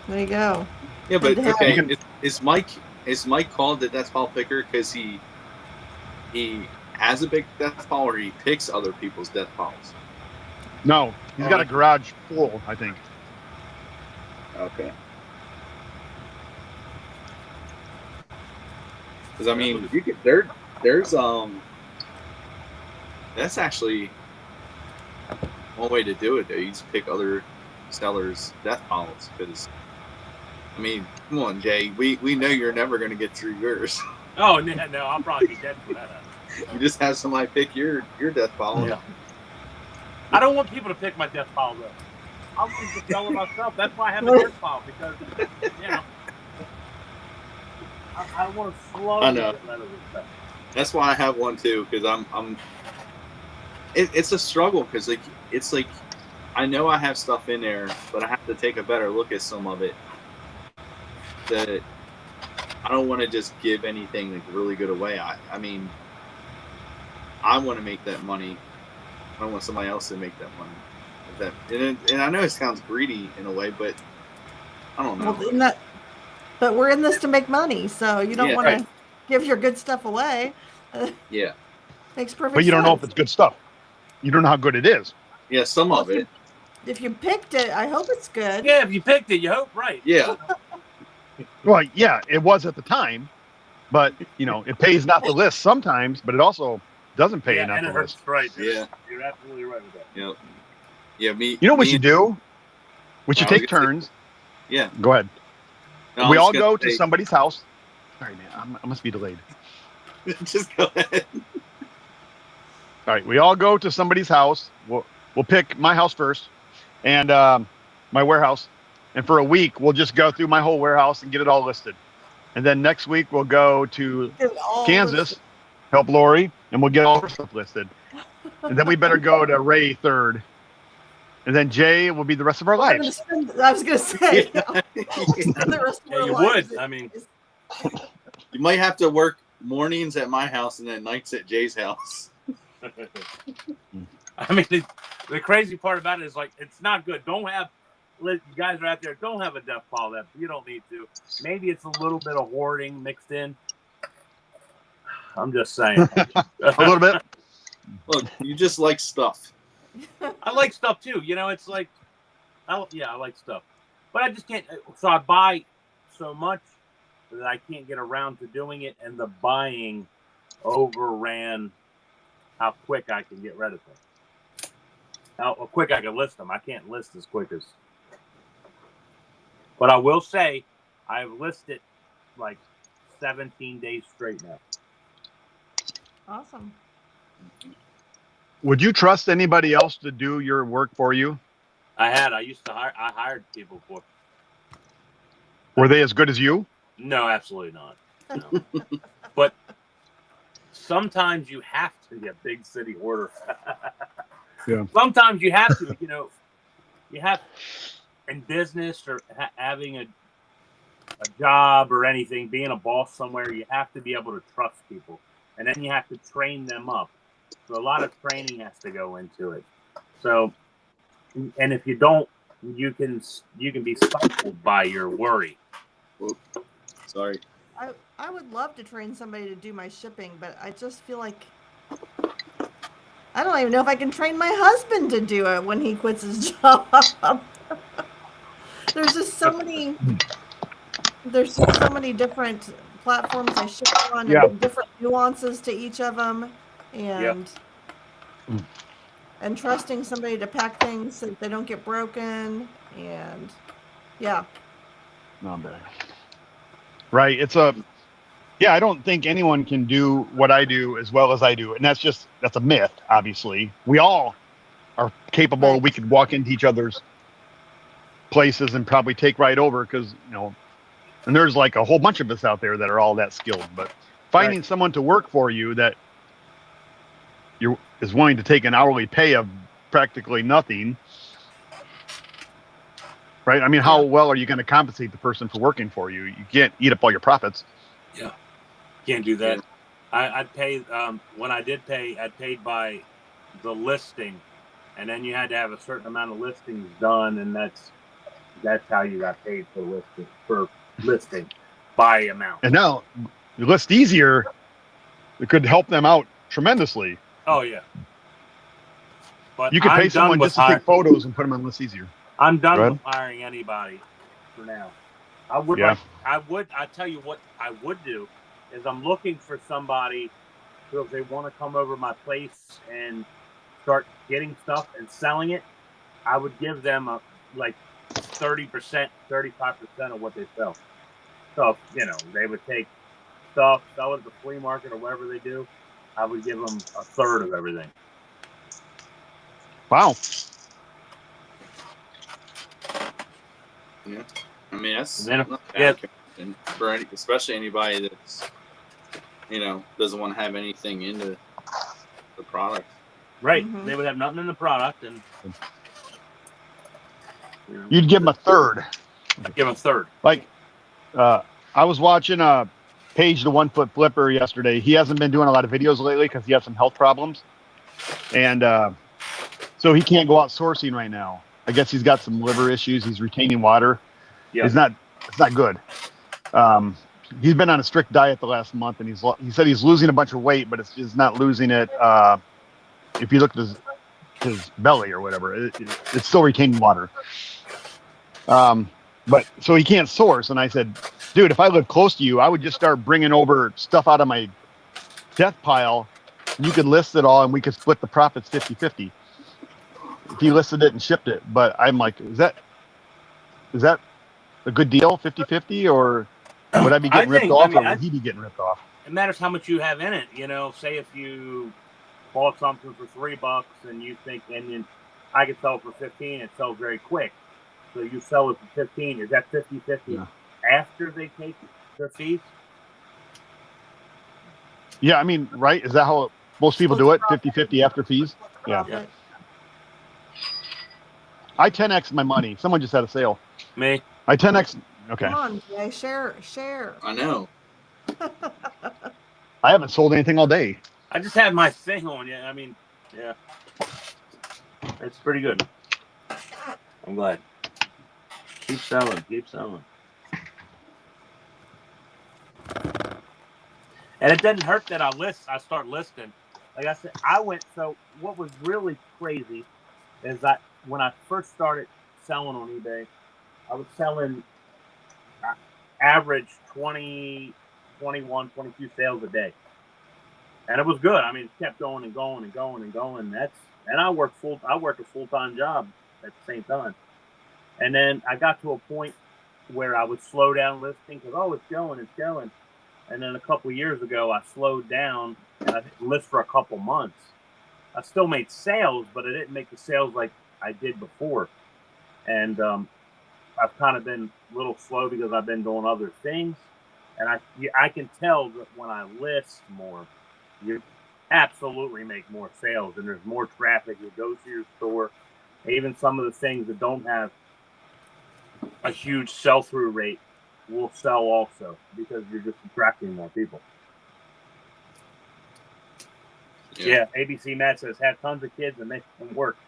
There you go. Yeah, but Good to have. okay, is Mike called the death pile picker because he has a big death pile, or he picks other people's death piles? No, he's got a garage full, I think. Okay. Because I mean, you could there's that's actually one way to do it. Though you just pick other sellers' death piles. Because I mean, come on, Jay, we know you're never going to get through yours. Oh no, I'll probably be dead for that. You just have somebody pick your death pile. Yeah. I don't want people to pick my death pile though. I'll just sell it myself. That's why I have a death pile, because I don't want to slowly get rid of this stuff. That's why I have one too, because it's a struggle, because it's like I know I have stuff in there, but I have to take a better look at some of it. That I don't want to just give anything like really good away. I mean, I want to make that money. I don't want somebody else to make that money. And I know it sounds greedy in a way, but I don't know. Well, but we're in this to make money, so you don't want to give your good stuff away. Yeah. Makes perfect sense. But you don't know if it's good stuff. You don't know how good it is. Yeah, some of it. If you picked it, I hope it's good. Yeah, if you picked it, you hope, right? Yeah. Well, yeah, it was at the time, but it pays not to list sometimes, but it also doesn't pay not to list. Right. Yeah. You're absolutely right with that. Yep. Yeah, You know what we should do? We should take turns. Yeah. Go ahead. No, we all go to somebody's house. Sorry, man. I must be delayed. Just go ahead. All right. We all go to somebody's house. We'll pick my house first and my warehouse. And for a week, we'll just go through my whole warehouse and get it all listed. And then next week, we'll go to Kansas, help Lori, and we'll get all her stuff listed. And then we better go to Ray third. And then Jay will be the rest of our lives. I was going to say, the rest of our you lives. would. I mean, you might have to work mornings at my house and then nights at Jay's house. I mean, the crazy part about it is like it's not good. Don't have you guys are out there. Don't have a death pile that you don't need to. Maybe it's a little bit of hoarding mixed in. I'm just saying. A little bit. Look, you just like stuff. I like stuff too. It's like, I like stuff, but I just can't. So I buy so much that I can't get around to doing it, and the buying overran how quick I can get rid of them. How quick I can list them. I can't list as quick as. But I will say, I've listed like 17 days straight now. Awesome. Would you trust anybody else to do your work for you? I used to hire. I hired people for. Were they as good as you? No, absolutely not. No. But sometimes you have to be a big city hoarder. Yeah. Sometimes you have to. You have in business or having a job or anything, being a boss somewhere, you have to be able to trust people, and then you have to train them up. So a lot of training has to go into it. So, and if you don't, you can be stifled by your worry. Whoop. Sorry. I would love to train somebody to do my shipping, but I just feel like I don't even know if I can train my husband to do it when he quits his job. There's just so many different platforms I ship on and different nuances to each of them. And trusting somebody to pack things so that they don't get broken, and No, right. I don't think anyone can do what I do as well as I do, and that's a myth. Obviously, we all are capable. Right. We could walk into each other's places and probably take right over because and there's like a whole bunch of us out there that are all that skilled. But finding someone to work for you that is willing to take an hourly pay of practically nothing, right? I mean, how well are you going to compensate the person for working for you? You can't eat up all your profits. Yeah, can't do that. I'd pay when I did pay, I'd paid by the listing, and then you had to have a certain amount of listings done, and that's how you got paid for listing by amount. And now you list easier, it could help them out tremendously. Oh yeah. But you could pay someone just to take photos and put them on lists easier. I'm done with hiring anybody for now. I tell you what I would do is I'm looking for somebody who, if they want to come over my place and start getting stuff and selling it, I would give them like 30%, 35% of what they sell. So, they would take stuff, sell it at the flea market or whatever they do. I would give them a third of everything. Wow. Yeah. I mean, that's for especially anybody that's, doesn't want to have anything into the product. Right. Mm-hmm. They would have nothing in the product, and You'd give them a third. give them a third. Like, I was watching Paige, the 1 foot flipper, yesterday. He hasn't been doing a lot of videos lately because he has some health problems, and so he can't go out sourcing right now. I guess he's got some liver issues. He's retaining water. Yeah. It's not good. He's been on a strict diet the last month, and he said he's losing a bunch of weight, but it's not losing it. If you look at his belly or whatever, it's still retaining water. But so he can't source. And I said, dude, if I lived close to you, I would just start bringing over stuff out of my death pile. You could list it all, and we could split the profits 50-50. If he listed it and shipped it. But I'm like, is that a good deal, 50-50, or would I be getting ripped off, or would he be getting ripped off? It matters how much you have in it. Say if you bought something for $3 and you think, and then I could sell it for 15, it sells very quick. So you sell it for 15. Is that 50-50 after they take their fees? Yeah, I mean, right? Is that how most people do it? 50-50 after fees? Yeah. I 10x my money. Someone just had a sale. Me? I 10x. Okay. Come on, Jay, share. I know. I haven't sold anything all day. I just had my thing on. Yeah, I mean, yeah. It's pretty good. I'm glad. Keep selling. And it doesn't hurt that I start listing. Like I said, so what was really crazy is that when I first started selling on eBay, I was selling average 20, 21, 22 sales a day. And it was good. I mean, it kept going and going and going and going. And I worked a full-time job at the same time. And then I got to a point where I would slow down listing because, it's going. And then a couple of years ago, I slowed down and I didn't list for a couple months. I still made sales, but I didn't make the sales like I did before. And I've kind of been a little slow because I've been doing other things. And I can tell that when I list more, you absolutely make more sales and there's more traffic that goes to your store. Even some of the things that don't have a huge sell-through rate will sell also because you're just attracting more people. Yeah, ABC Matt says, have tons of kids and make them work.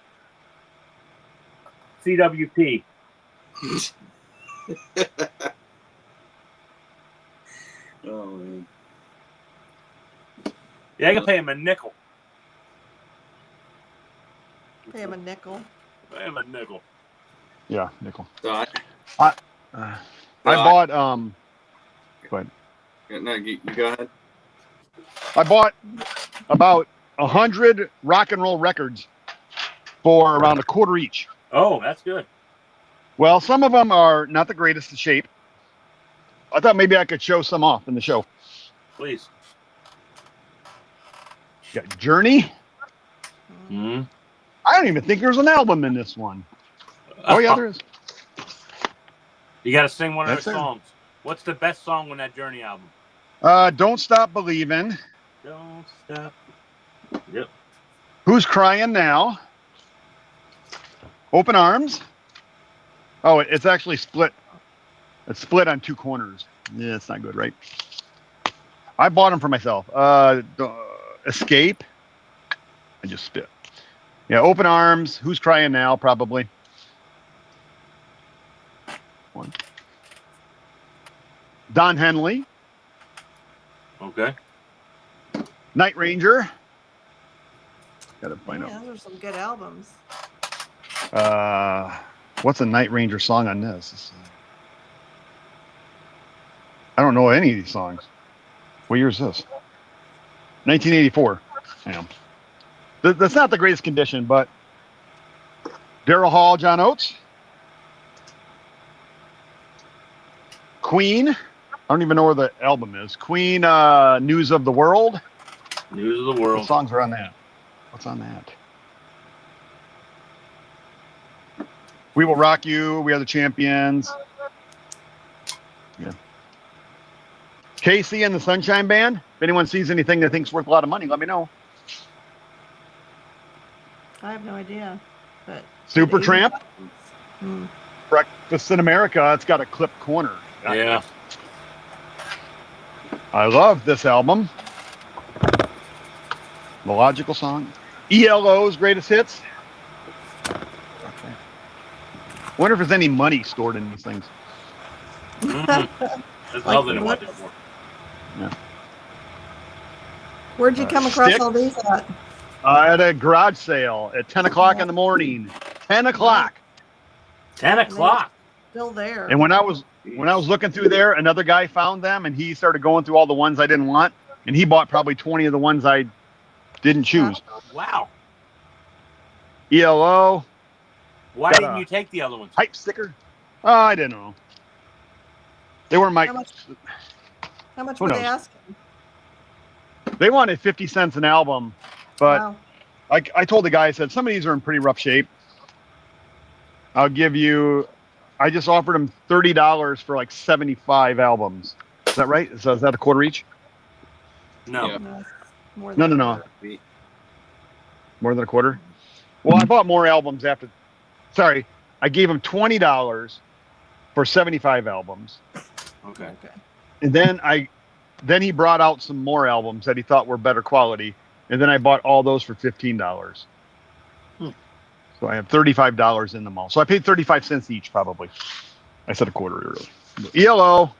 CWP. Oh, man. Yeah, I can pay him a nickel. Pay him a nickel. Pay him a nickel. Yeah, nickel. So I bought go ahead. No, you go ahead. I bought about 100 rock and roll records for around $25 each. Oh, that's good. Well, some of them are not the greatest of shape. I thought maybe I could show some off in the show. Please. You got Journey. Mm-hmm. I don't even think there's an album in this one. Oh yeah, there is. You got to sing one of That's their it. songs. What's the best song on that Journey album? Don't Stop Believin'. Don't stop. Yep. Who's Crying Now? Open Arms. Oh, it's actually split. It's split on two corners. Yeah, it's not good, right? I bought them for myself. Escape. I just spit. Yeah, Open Arms. Who's Crying Now? Probably. One. Don Henley. Okay. Night Ranger. Gotta find Yeah, those are some good albums. out. What's a Night Ranger song on this? I don't know any of these songs. What year is this? 1984. Yeah. That's not the greatest condition, but Daryl Hall, John Oates. Queen. I don't even know where the album is. Queen, News of the World. News of the What World. songs are on that? What's on that? We Will Rock You. We Are the Champions. Yeah. Casey and the Sunshine Band. If anyone sees anything that thinks worth a lot of money, let me know. I have no idea. But Supertramp. Hmm. Breakfast in America. It's got a clipped corner. Yeah. I love this album. The Logical Song. ELO's Greatest Hits. Okay. Wonder if there's any money stored in these things. There's nothing to watch it for. Yeah. Where'd you come across sticks. all these at? At a garage sale at 10 o'clock in the morning. 10 o'clock. 10 o'clock. Still there. And when I was looking through there, another guy found them, and he started going through all the ones I didn't want, and he bought probably 20 of the ones I didn't choose. Wow. ELO. Why didn't you take the other ones? Hype sticker. I didn't know. They were my. How much Who were knows? they asking? They wanted 50 cents an album, but Wow. I told the guy, I said, some of these are in pretty rough shape. I'll give you. I just offered him $30 for like 75 albums. Is that right? Is that a quarter each? No. Yeah. No. More No. than More than a quarter? Well, I bought more albums after. Sorry, I gave him $20 for 75 albums. Okay. And then he brought out some more albums that he thought were better quality. And then I bought all those for $15. So I have $35 in them all. So I paid 35 cents each, probably. I said a quarter, really. ELO.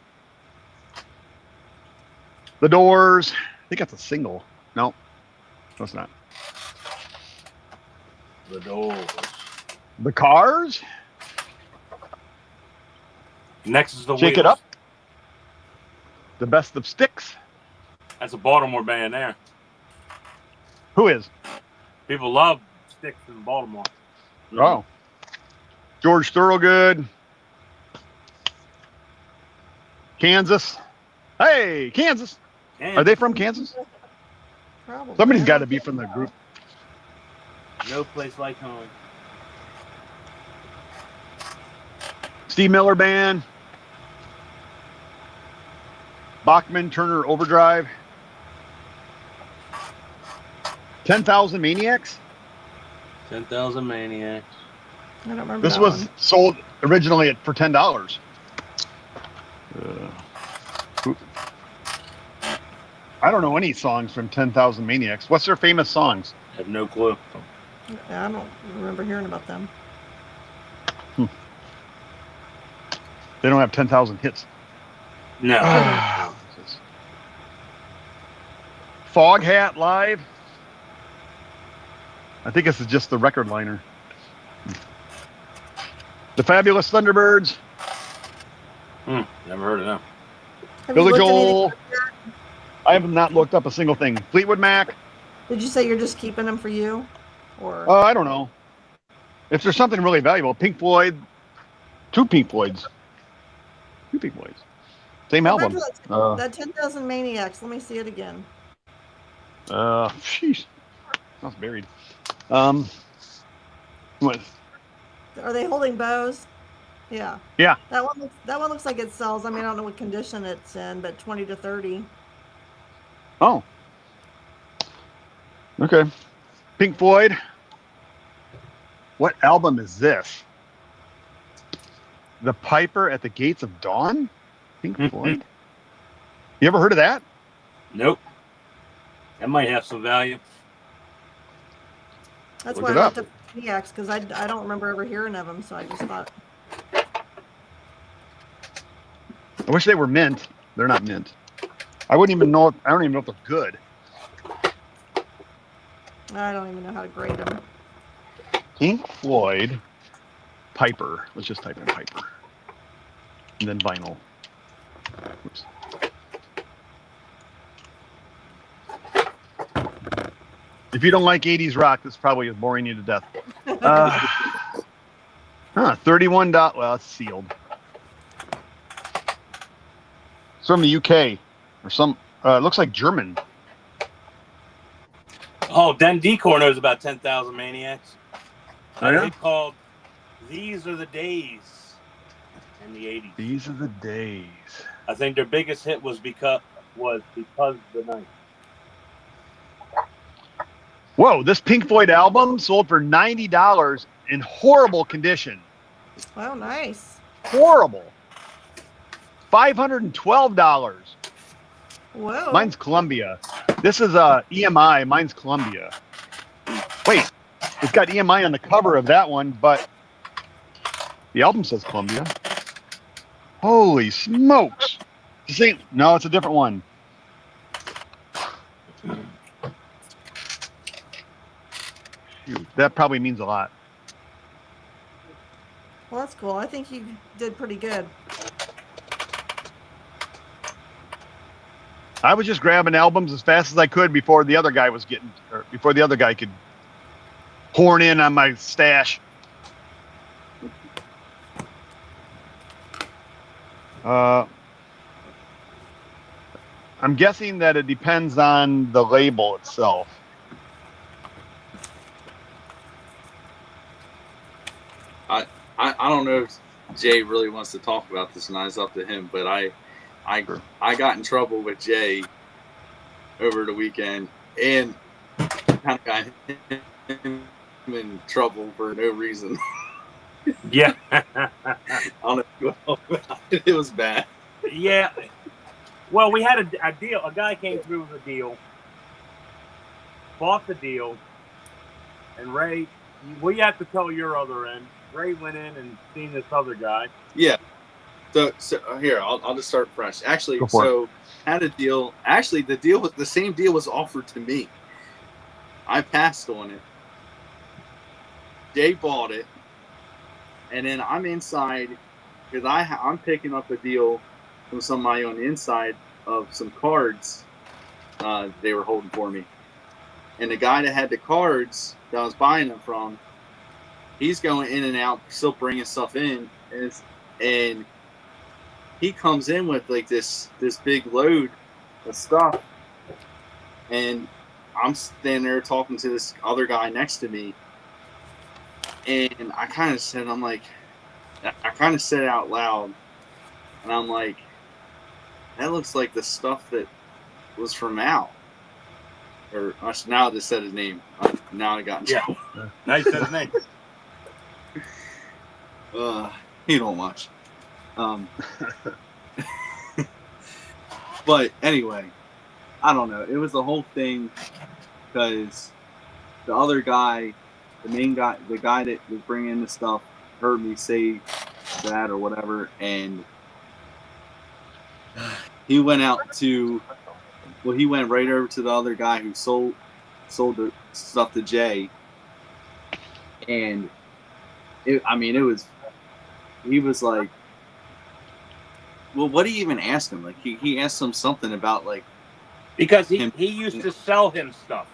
The Doors. I think that's a single. No, it's not. The Doors. The Cars. Next is the Shake Wheels. It Up. The Best of Sticks. That's a Baltimore band there. Who is? People love Sticks in Baltimore. Oh. George Thorogood. Kansas. Hey, Kansas. Are they from Kansas? Probably. Somebody's got to be from the group. No place like home. Steve Miller Band. Bachman Turner Overdrive. 10,000 Maniacs. 10,000 Maniacs. I don't remember. This that was one. sold originally for $10. I don't know any songs from 10,000 Maniacs. What's their famous songs? I have no clue. Yeah, I don't remember hearing about them. They don't have 10,000 hits. No. Fog Hat Live. I think this is just the record liner. The Fabulous Thunderbirds. Never heard of them. Have you Billy looked at anything Joel. like that? I have not looked up a single thing. Fleetwood Mac. Did you say you're just keeping them for you, or? I don't know. If there's something really valuable, Pink Floyd. Two Pink Floyds. Same album. That 10,000 Maniacs. Let me see it again. Sheesh. That's buried. What? Are they holding bows? Yeah. Yeah. That one looks like it sells. I mean, I don't know what condition it's in, but 20 to 30. Oh. Okay. Pink Floyd. What album is this? The Piper at the Gates of Dawn? Pink Floyd? You ever heard of that? Nope. That might have some value. That's Look why I it up. looked up Maniacs, because I don't remember ever hearing of them, so I just thought. I wish they were mint. They're not mint. I don't even know if they're good. I don't even know how to grade them. Pink Floyd Piper. Let's just type in Piper. And then vinyl. Oops. If you don't like 80s rock, this probably is boring you to death. 31 dot. Well, it's sealed. It's from the UK or some. It looks like German. Oh, Den Decor knows about 10,000 Maniacs. Oh, yeah? They called These Are the Days in the 80s. These are the days. I think their biggest hit was because of the night. Whoa! This Pink Floyd album sold for $90 in horrible condition. Oh, nice. Horrible. $512. Whoa. Mine's Columbia. This is EMI. Mine's Columbia. Wait, it's got EMI on the cover of that one, but the album says Columbia. Holy smokes! No, it's a different one. Shoot, that probably means a lot. Well, that's cool. I think you did pretty good. I was just grabbing albums as fast as I could before the other guy before the other guy could horn in on my stash. I'm guessing that it depends on the label itself. I don't know if Jay really wants to talk about this, and it's up to him. But I got in trouble with Jay over the weekend, and kind of got him in trouble for no reason. Yeah. I don't know. It was bad. Yeah. Well, we had a deal. A guy came through with a deal, bought the deal, and Ray, well, you have to tell your other end. Ray went in and seen this other guy. Yeah. So here, I'll just start fresh. Actually, had a deal. Actually, the same deal was offered to me. I passed on it. Jay bought it, and then I'm inside because I'm picking up a deal from somebody on the inside of some cards they were holding for me, and the guy that had the cards that I was buying them from, he's going in and out, still bringing stuff in, and he comes in with like this big load of stuff, and I'm standing there talking to this other guy next to me, and I kind of said out loud, and I'm like, that looks like the stuff that was from Al. Or now I just said his name. Now I got in trouble. Now you said his name. He don't watch. But anyway, I don't know. It was the whole thing because the other guy, the main guy, the guy that was bringing in the stuff, heard me say that or whatever, and he went he went right over to the other guy who sold the stuff to Jay, and he was like, well, what did he even ask him? Like he asked him something about like, because he used to sell him stuff.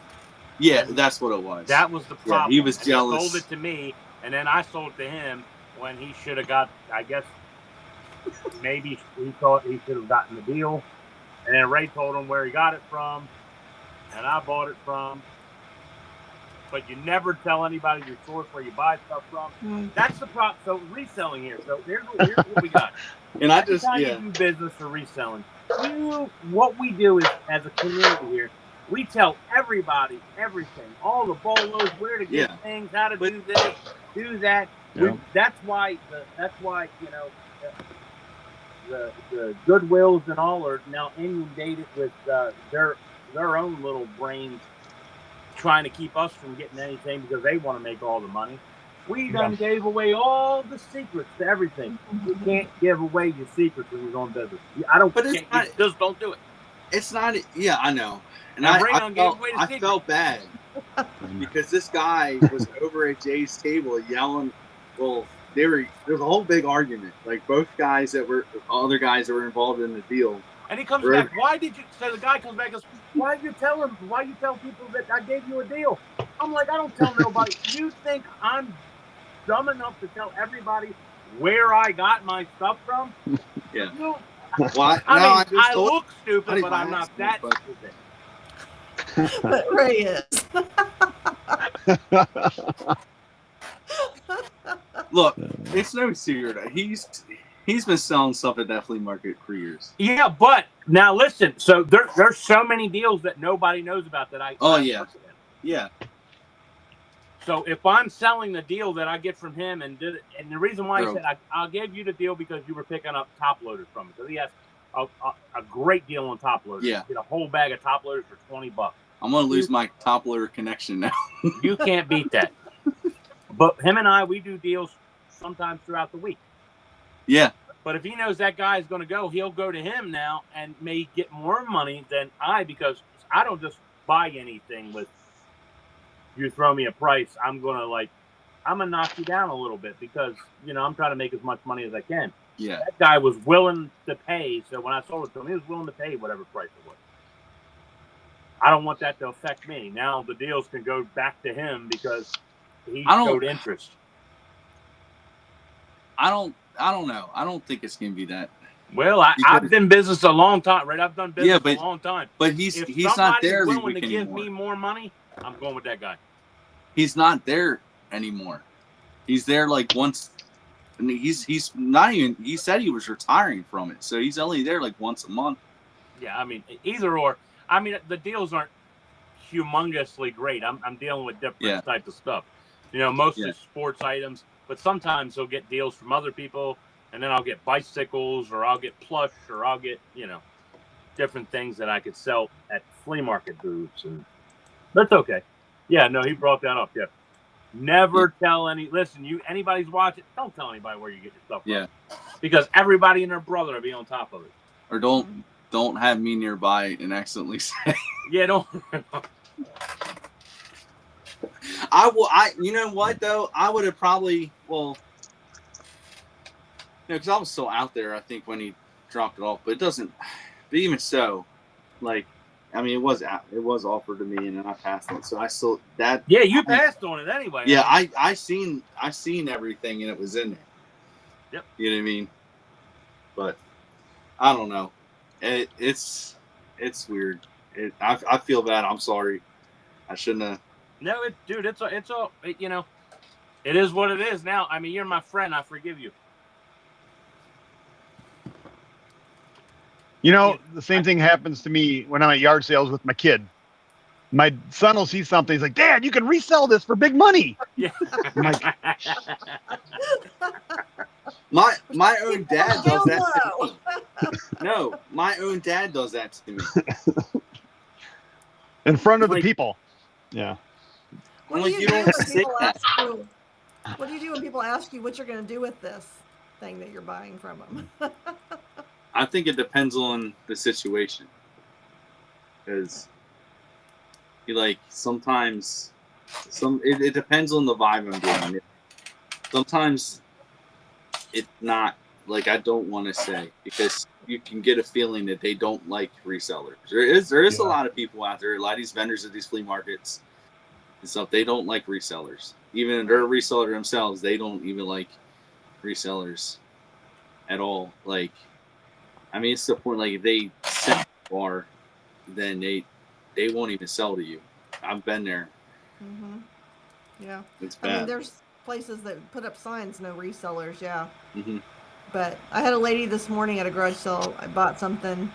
Yeah, that's what it was. That was the problem. Yeah, he was jealous. He sold it to me, and then I sold it to him when he should have got, I guess, maybe he thought he should have gotten the deal. And then Ray told him where he got it from, and I bought it from. But you never tell anybody your source where you buy stuff from. That's the problem. So reselling here. So here's what we got. And I just you do business for reselling. What we do is, as a community here, we tell everybody everything, all the bolos, where to get things, how to do this, do that. Yeah. That's why you know the Goodwills and all are now inundated with their own little brains trying to keep us from getting anything because they want to make all the money. We done gave away all the secrets to everything. You can't give away your secrets when you're doing business. Just don't do it. It's not. Yeah, I know. And I felt bad because this guy was over at Jay's table yelling. Well, there was a whole big argument. Like both guys that were other guys that were involved in the deal. And he comes back. Why did you? So the guy comes back and goes, "Why did you tell him? Why you tell people that I gave you a deal?" I'm like, I don't tell nobody. You think I'm dumb enough to tell everybody where I got my stuff from? Yeah. You, Well, I look stupid, but I'm not that stupid. But Ray is. Look, it's no secret. He's been selling stuff at that flea market for years. Yeah, but now listen. So there's so many deals that nobody knows about that I. Oh yeah, yeah. So if I'm selling the deal that I get from him and the reason why he said I'll give you the deal because you were picking up top loaders from me because a great deal on top loaders. Yeah. Get a whole bag of top loaders for $20. I'm gonna lose my top loader connection now. You can't beat that. But him and I, we do deals sometimes throughout the week. Yeah. But if he knows that guy is going to go, he'll go to him now and may get more money than because I don't just buy anything with you throw me a price. I'm going to knock you down a little bit because, I'm trying to make as much money as I can. Yeah. That guy was willing to pay. So when I sold it to him, he was willing to pay whatever price it was. I don't want that to affect me. Now the deals can go back to him because he showed interest. I don't know. I don't think it's gonna be that. Well, I've been in business a long time, right? I've done business a long time. But he's not there every week to give anymore. me more money, I'm going with that guy. He's not there anymore. He's there like once. And he's not even. He said he was retiring from it, so he's only there like once a month. Yeah, I mean, either or. I mean, the deals aren't humongously great. I'm dealing with different types of stuff. Mostly sports items, but sometimes he'll get deals from other people, and then I'll get bicycles, or I'll get plush, or I'll get different things that I could sell at flea market booths, and that's okay. Yeah, no, he brought that up. Yeah, never tell anybody's watching. Don't tell anybody where you get your stuff from. Yeah, because everybody and their brother will be on top of it. Or don't have me nearby and accidentally say. Yeah, don't. You know what though? I would have probably because I was still out there. I think when he dropped it off, but it doesn't. But even so, it was offered to me and then I passed on it. So I still that. Yeah, you passed on it anyway. Yeah, I seen everything and it was in there. Yep. You know what I mean? But I don't know. It's weird. I feel bad. I'm sorry. I shouldn't have. No, it is what it is now. I mean, you're my friend. I forgive you. The same thing happens to me when I'm at yard sales with my kid. My son will see something. He's like, Dad, you can resell this for big money. Yeah. I'm like, my own dad does that to me. No, my own dad does that to me. In front of the people. Yeah. What do you do when people ask you? What do you do when people ask you what you're going to do with this thing that you're buying from them? I think it depends on the situation, because sometimes it depends on the vibe I'm getting. Sometimes it's not I don't want to say, because you can get a feeling that they don't like resellers. There is a lot of people out there, a lot of these vendors at these flea markets and stuff, they don't like resellers. Even if they're a reseller themselves, they don't even like resellers at all. It's the point, if they set the bar, then they won't even sell to you. I've been there. Mm-hmm. Yeah. It's bad. There's places that put up signs, no resellers, yeah. Mm-hmm. But I had a lady this morning at a garage sale. I bought something,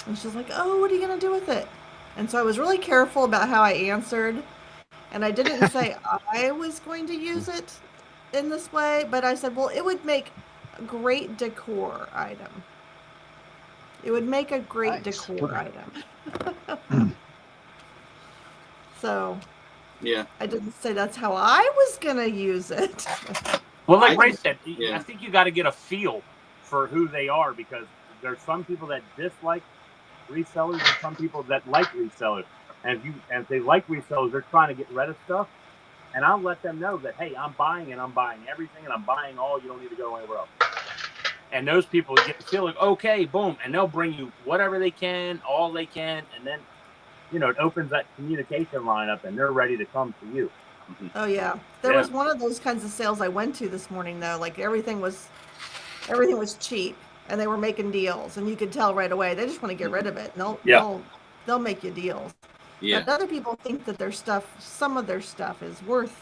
and she's like, "Oh, what are you going to do with it?" And so I was really careful about how I answered. And I didn't say I was going to use it in this way, but I said, well, it would make a great decor item. It would make a great decor item. So, yeah, I didn't say that's how I was going to use it. Well, like Ray said, I think you got to get a feel for who they are, because there's some people that dislike resellers and some people that like resellers. And if they like resellers, they're trying to get rid of stuff. And I'll let them know that, hey, I'm buying everything, and I'm buying all. You don't need to go anywhere else. And those people get to feel like, okay, boom, and they'll bring you whatever they can, all they can, and then, it opens that communication line up, and they're ready to come to you. Oh yeah, there was one of those kinds of sales I went to this morning though. Everything was cheap, and they were making deals, and you could tell right away they just want to get rid of it. And they'll make you deals. Yeah. But other people think that some of their stuff is worth,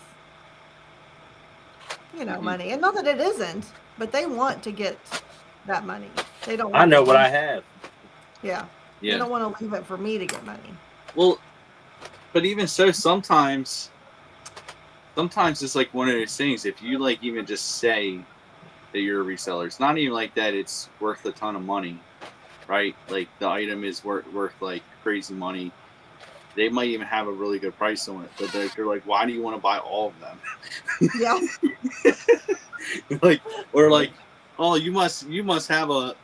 money. And not that it isn't, but they want to get that money. They don't want I know what I have. Yeah. They don't want to leave it for me to get money. Well, but even so, sometimes it's like one of those things. If you even just say that you're a reseller, it's not even like that it's worth a ton of money. right? Like the item is worth like crazy money. They might even have a really good price on it, but they're like, why do you want to buy all of them? Yeah. Like, or like, oh, you must have a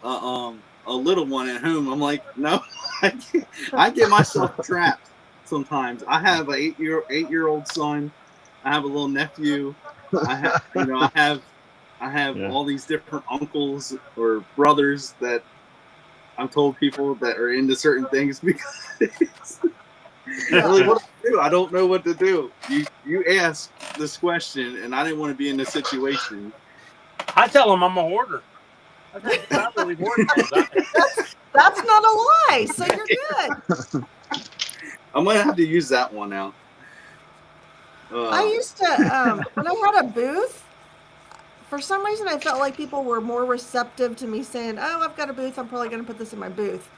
little one at home. I'm like, no, I get myself trapped sometimes. I have an 8-year-old son. I have a little nephew. I have all these different uncles or brothers that I'm told people that are into certain things because like, what do I do? I don't know what to do. You asked this question, and I didn't want to be in this situation. I tell them I'm a hoarder. I really hoard things. That's not a lie, so you're good. I might have to use that one now. I used to, when I had a booth, for some reason I felt like people were more receptive to me saying, oh, I've got a booth, I'm probably going to put this in my booth,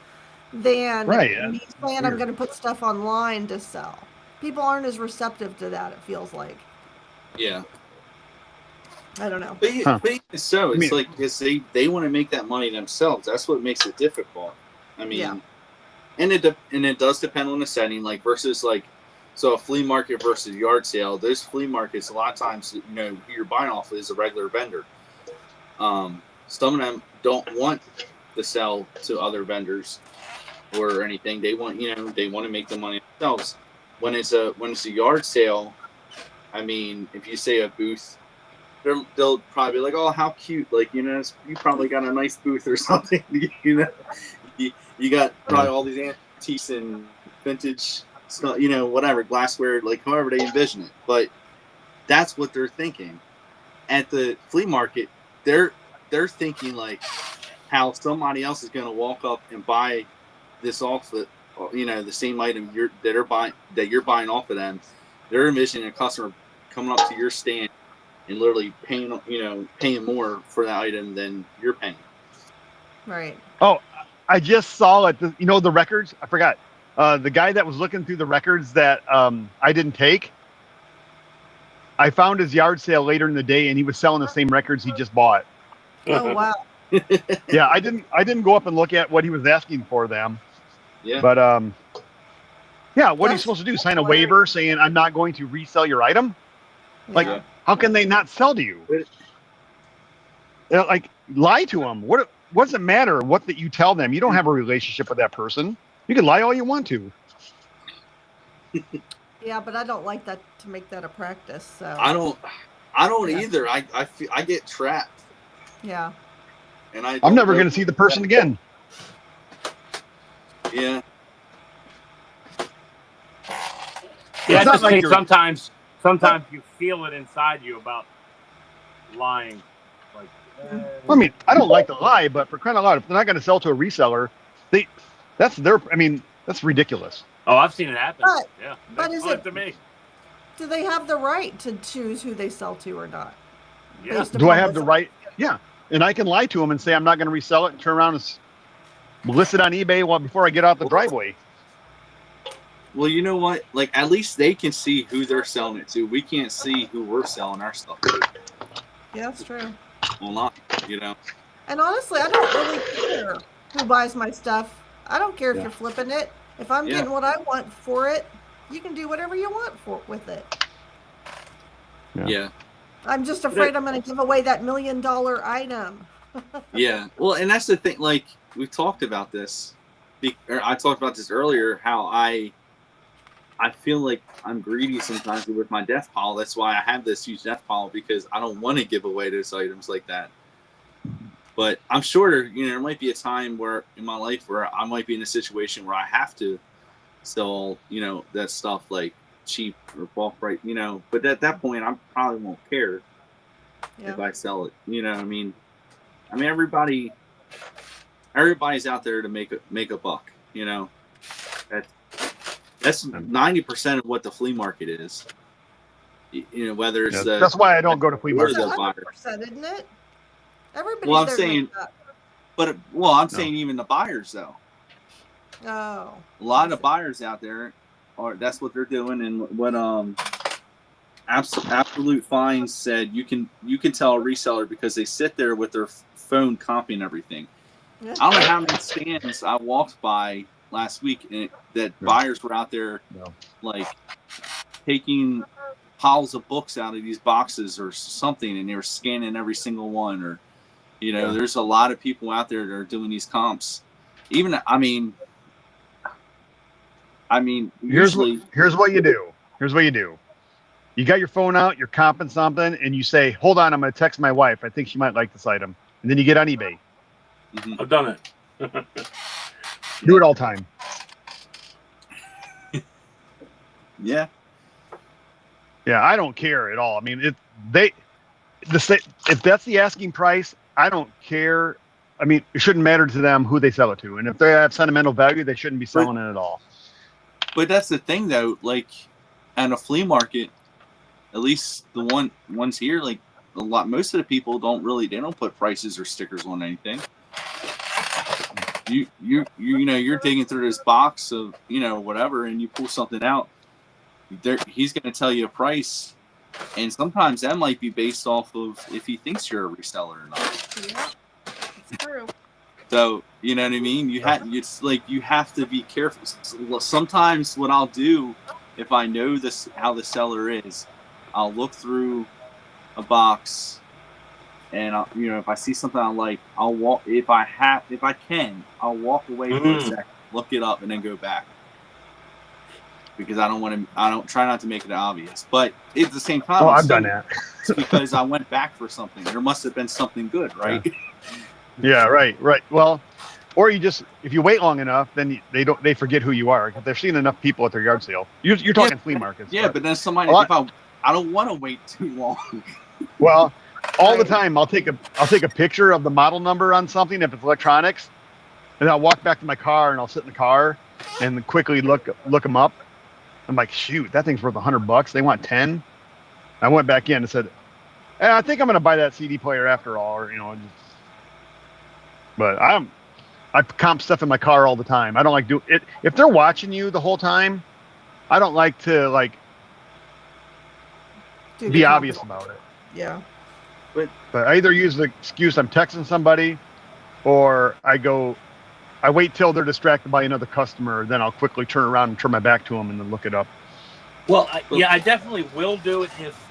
than me saying I'm going to put stuff online to sell. People aren't as receptive to that, it feels like. Yeah. I don't know. But even so, it's like because they want to make that money themselves. That's what makes it difficult. I mean, and it does depend on the setting, like versus like, so a flea market versus yard sale. Those flea markets, a lot of times, who you're buying off is a regular vendor. Some of them don't want to sell to other vendors or anything. They want to make the money themselves. When it's a yard sale, I mean, if you say a booth, they'll probably be like, oh, how cute, like, you probably got a nice booth or something. You got probably all these antiques and vintage stuff, whatever, glassware, like however they envision it. But that's what they're thinking. At the flea market, they're thinking like how somebody else is going to walk up and buy this off the, the same item that you're buying off of them. They're envisioning a customer coming up to your stand and literally paying more for that item than you're paying. Right. Oh, I just saw it. The records. I forgot. The guy that was looking through the records that I didn't take. I found his yard sale later in the day, and he was selling the same records he just bought. Oh wow. Yeah, I didn't go up and look at what he was asking for them. Yeah. But what are you supposed to do? Sign a waiver saying I'm not going to resell your item? Like, how can they not sell to you? Like, lie to them. What does it matter what that you tell them? You don't have a relationship with that person. You can lie all you want to. Yeah, but I don't like that to make that a practice. So I don't either. I feel I get trapped. Yeah. And I'm never going to see the person again. Yeah. Yeah, I just think sometimes you feel it inside you about lying. Like, I mean, I don't like to lie, but for crying out loud, if they're not going to sell to a reseller, that's ridiculous. Oh, I've seen it happen. But is it to me? Do they have the right to choose who they sell to or not? Yeah. Do I have the right? Yeah. And I can lie to them and say I'm not going to resell it and turn around and list it on eBay before I get out the driveway. Well, you know what? Like, at least they can see who they're selling it to. We can't see who we're selling our stuff to. Yeah, that's true. Well, not, And honestly, I don't really care who buys my stuff. I don't care if you're flipping it. If I'm getting what I want for it, you can do whatever you want with it. Yeah. I'm just afraid I'm going to give away that $1 million item. Yeah. Well, and that's the thing. Like, we've talked about this. I talked about this earlier, how I feel like I'm greedy sometimes with my death pile. That's why I have this huge death pile, because I don't want to give away those items like that. But I'm sure there might be a time where in my life where I might be in a situation where I have to sell, that stuff like cheap or bulk, right? But at that point, I probably won't care if I sell it. You know what I mean? I mean, everybody's out there to make a buck. That's 90% of what the flea market is. Whether it's that's why I don't go to flea markets. 100%, isn't it? Everybody's well, I'm there saying, I'm saying even the buyers though. Oh. A lot of buyers out there that's what they're doing, and what Absolute Finds said, you can tell a reseller because they sit there with their phone copying everything. I don't know how many stands I walked by last week that buyers were out there like taking piles of books out of these boxes or something, and they were scanning every single one. Or there's a lot of people out there that are doing these comps. Even here's what you do. Here's what you do. You got your phone out, you're comping something, and you say, "Hold on, I'm going to text my wife. I think she might like this item." And then you get on eBay. Mm-hmm. I've done it. Do it all the time. Yeah. Yeah, I don't care at all. I mean, if that's the asking price, I don't care. I mean, it shouldn't matter to them who they sell it to, and if they have sentimental value, they shouldn't be selling it at all. But that's the thing, though. Like at a flea market, at least the ones here, like most of the people they don't put prices or stickers on anything. You're digging through this box of whatever, and you pull something out. He's going to tell you a price, and sometimes that might be based off of if he thinks you're a reseller or not. Yeah, it's true. So you know what I mean. You have to be careful. Sometimes what I'll do, if I know how the seller is, I'll look through a box, and if I see something I like, I'll walk. If I can, I'll walk away for a second, look it up, and then go back. Because I don't try not to make it obvious. But at the same time, I've done that. It's because I went back for something. There must have been something good, right? Yeah, right. Well, or if you wait long enough, then they forget who you are because they've seen enough people at their yard sale. You're talking flea markets. Yeah, but then somebody, I don't want to wait too long. Well, all the time I'll take a picture of the model number on something if it's electronics, and I'll walk back to my car and I'll sit in the car and quickly look them up. I'm like, shoot, that thing's worth $100. They want 10. I went back in and said, I think I'm going to buy that CD player after all, or But I comp stuff in my car all the time. I don't like do it if they're watching you the whole time. I don't like to be obvious about it. Yeah. But I either use the excuse I'm texting somebody, or I wait till they're distracted by another customer, then I'll quickly turn around and turn my back to them and then look it up. Well, I definitely will do it if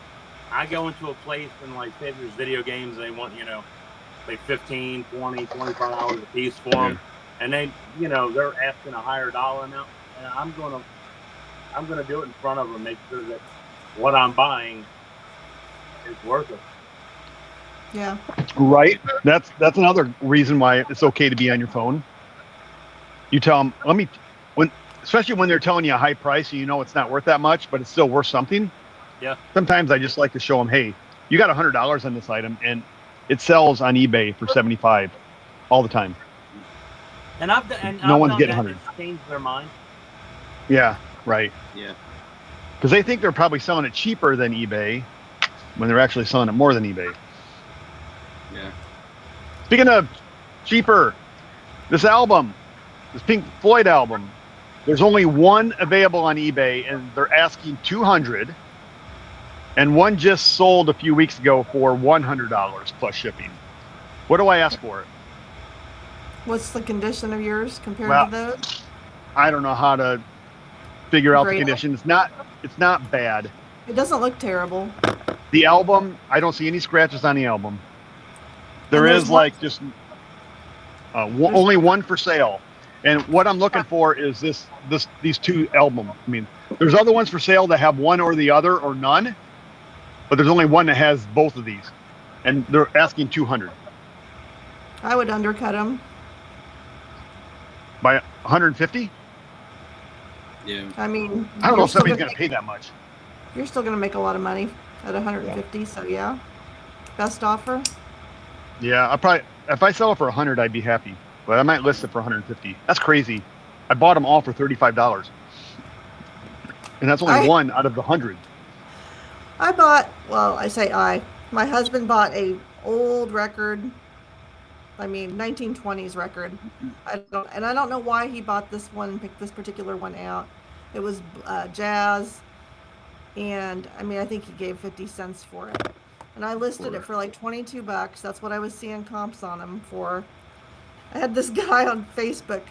I go into a place and say there's video games and they want, like 15, 20, 25 hours a piece for them. And then, they're asking a higher dollar amount, and I'm going to do it in front of them, make sure that what I'm buying is worth it. Yeah. Right. That's another reason why it's okay to be on your phone. You tell them, especially when they're telling you a high price, and it's not worth that much, but it's still worth something. Yeah. Sometimes I just like to show them, hey, you got $100 on this item, and it sells on eBay for $75 all the time. And no one's getting 100. Changed their mind. Yeah. Right. Yeah. Because they think they're probably selling it cheaper than eBay when they're actually selling it more than eBay. Yeah. Speaking of cheaper, this Pink Floyd album, there's only one available on eBay, and they're asking $200, and one just sold a few weeks ago for $100 plus shipping. What do I ask for it? What's the condition of yours compared to those? I don't know how to figure out the condition. It's not bad. It doesn't look terrible. The album, I don't see any scratches on the album. There is only one for sale. And what I'm looking for is these two albums. I mean, there's other ones for sale that have one or the other or none, but there's only one that has both of these, and they're asking $200. I would undercut them by $150. Yeah. I mean, I don't know if somebody's going to pay that much. You're still going to make a lot of money at $150. Yeah. So yeah, best offer. Yeah, if I sell it for $100, I'd be happy. But I might list it for $150. That's crazy. I bought them all for $35, and that's only one out of the 100. My husband bought a old record. I mean, 1920s record. I don't know why he bought this one, picked this particular one out. It was jazz, and I think he gave 50 cents for it. And I listed it for like $22. That's what I was seeing comps on them for. I had this guy on Facebook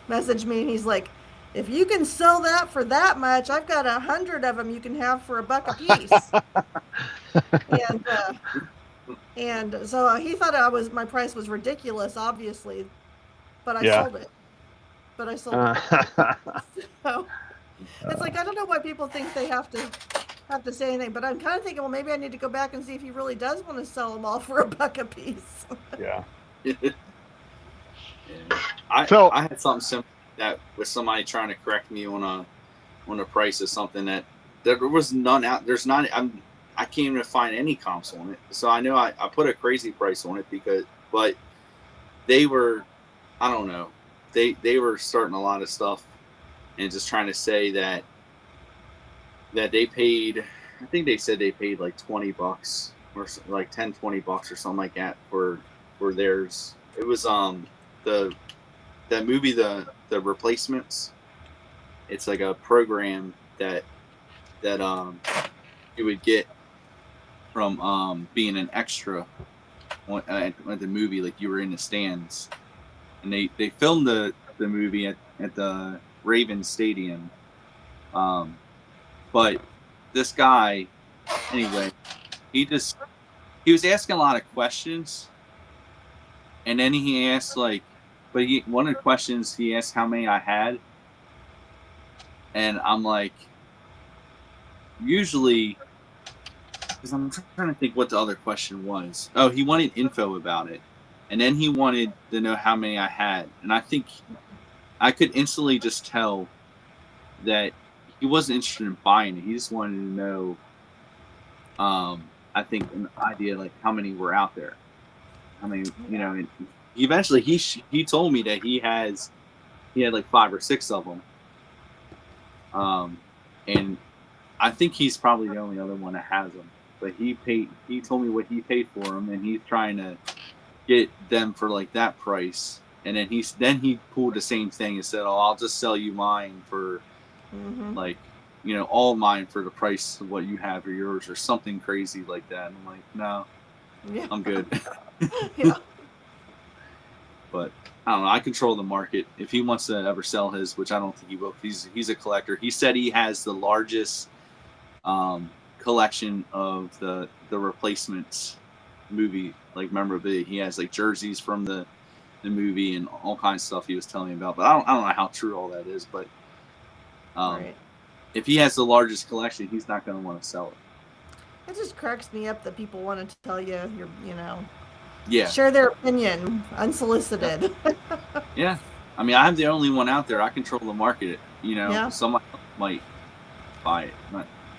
message me, and he's like, if you can sell that for that much, I've got 100 of them you can have for $1 a piece. and so he thought my price was ridiculous, obviously, but I sold it. But I sold it. So it's like, I don't know why people think they have to say anything, but I'm kind of thinking, well, maybe I need to go back and see if he really does want to sell them all for $1 a piece. Yeah. I had something similar that with somebody trying to correct me on a price of something that there was none out. There's not. I can't even find any comps on it. So I know I put a crazy price on it but they were, I don't know, they were starting a lot of stuff and just trying to say that they paid. I think they said they paid like $20 or like $10-20 or something like that for theirs. It was that movie, the Replacements. It's like a program that you would get from being an extra at the movie, like you were in the stands, and they filmed the movie at the Ravens Stadium. But this guy, anyway, he was asking a lot of questions, and then he asked one of the questions he asked how many I had, and I'm like, usually, because I'm trying to think what the other question was. Oh, he wanted info about it, and then he wanted to know how many I had, and I think I could instantly just tell that he wasn't interested in buying it. He just wanted to know, I think, an idea like how many were out there. I mean, you know, and eventually he told me that he had like 5 or 6 of them. And I think he's probably the only other one that has them. But he told me what he paid for them, and he's trying to get them for like that price. And then he pulled the same thing and said, "Oh, I'll just sell you mine for like, you know, all mine for the price of what you have or yours," or something crazy like that. And I'm like, no, I'm good. Yeah. But I don't know. I control the market. If he wants to ever sell his, which I don't think he will, he's a collector. He said he has the largest collection of the Replacements movie, like memorabilia. He has like jerseys from the movie and all kinds of stuff he was telling me about. But I don't know how true all that is. But Right. if he has the largest collection, he's not going to want to sell it. It just cracks me up that people want to tell you, Yeah. share their opinion unsolicited. Yeah. I mean, I'm the only one out there. I control the market. You know, Yeah. Somebody might buy it.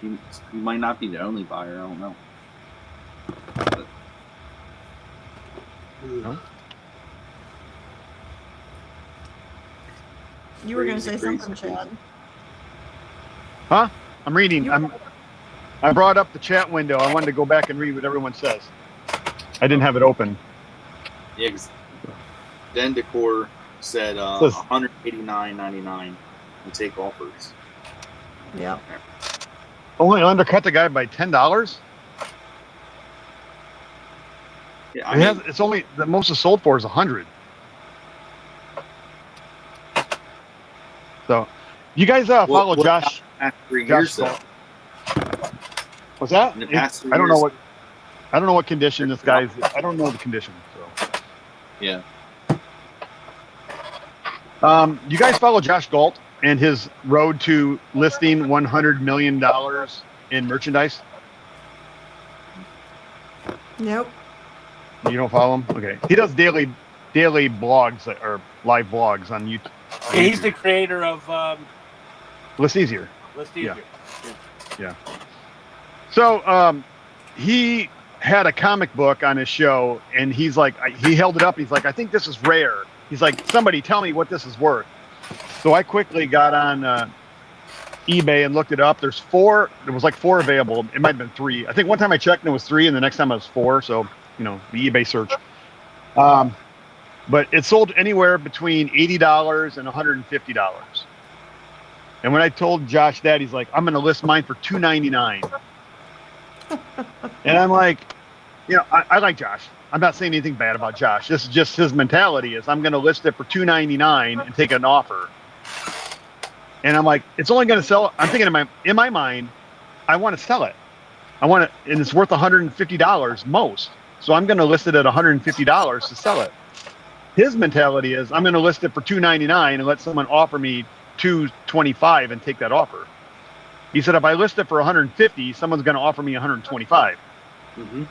He might not be the only buyer. I don't know. But, You were going to say Crazy, something, Chad. Huh? I'm reading. I brought up the chat window. I wanted to go back and read what everyone says. I didn't have it open. yeah, because Den Decor said $189.99 and take offers. Yeah. Only undercut the guy by $10. Yeah, It's only the most it's sold for is 100. So, you guys follow Josh? Past 3 Josh years, though. What's that? In the past 3 I don't know years. I don't know what condition this guy's. I don't know the condition. So. Yeah. You guys follow Josh Galt and his road to listing $100 million in merchandise? Nope. You don't follow him? Okay. He does daily blogs or live blogs on YouTube. He's the creator of List Easier. List Easier. Yeah. So he had a comic book on his show, and he's like, he held it up. He's like, I think this is rare. He's like, somebody tell me what this is worth. So I quickly got on eBay and looked it up. There was like 4 available. It might have been 3. I think one time I checked and it was 3, and the next time it was 4. So, the eBay search. But it sold anywhere between $80 and $150. And when I told Josh that, he's like, I'm going to list mine for $299. And I'm like, you know, I like Josh. I'm not saying anything bad about Josh. This is just his mentality is I'm going to list it for $2.99 and take an offer. And I'm like, it's only going to sell. I'm thinking in my mind, I want to sell it. I want it, and it's worth $150 most. So I'm going to list it at $150 to sell it. His mentality is I'm going to list it for $2.99 and let someone offer me $225 and take that offer. He said, if I list it for $150, someone's going to offer me $125. Mm-hmm.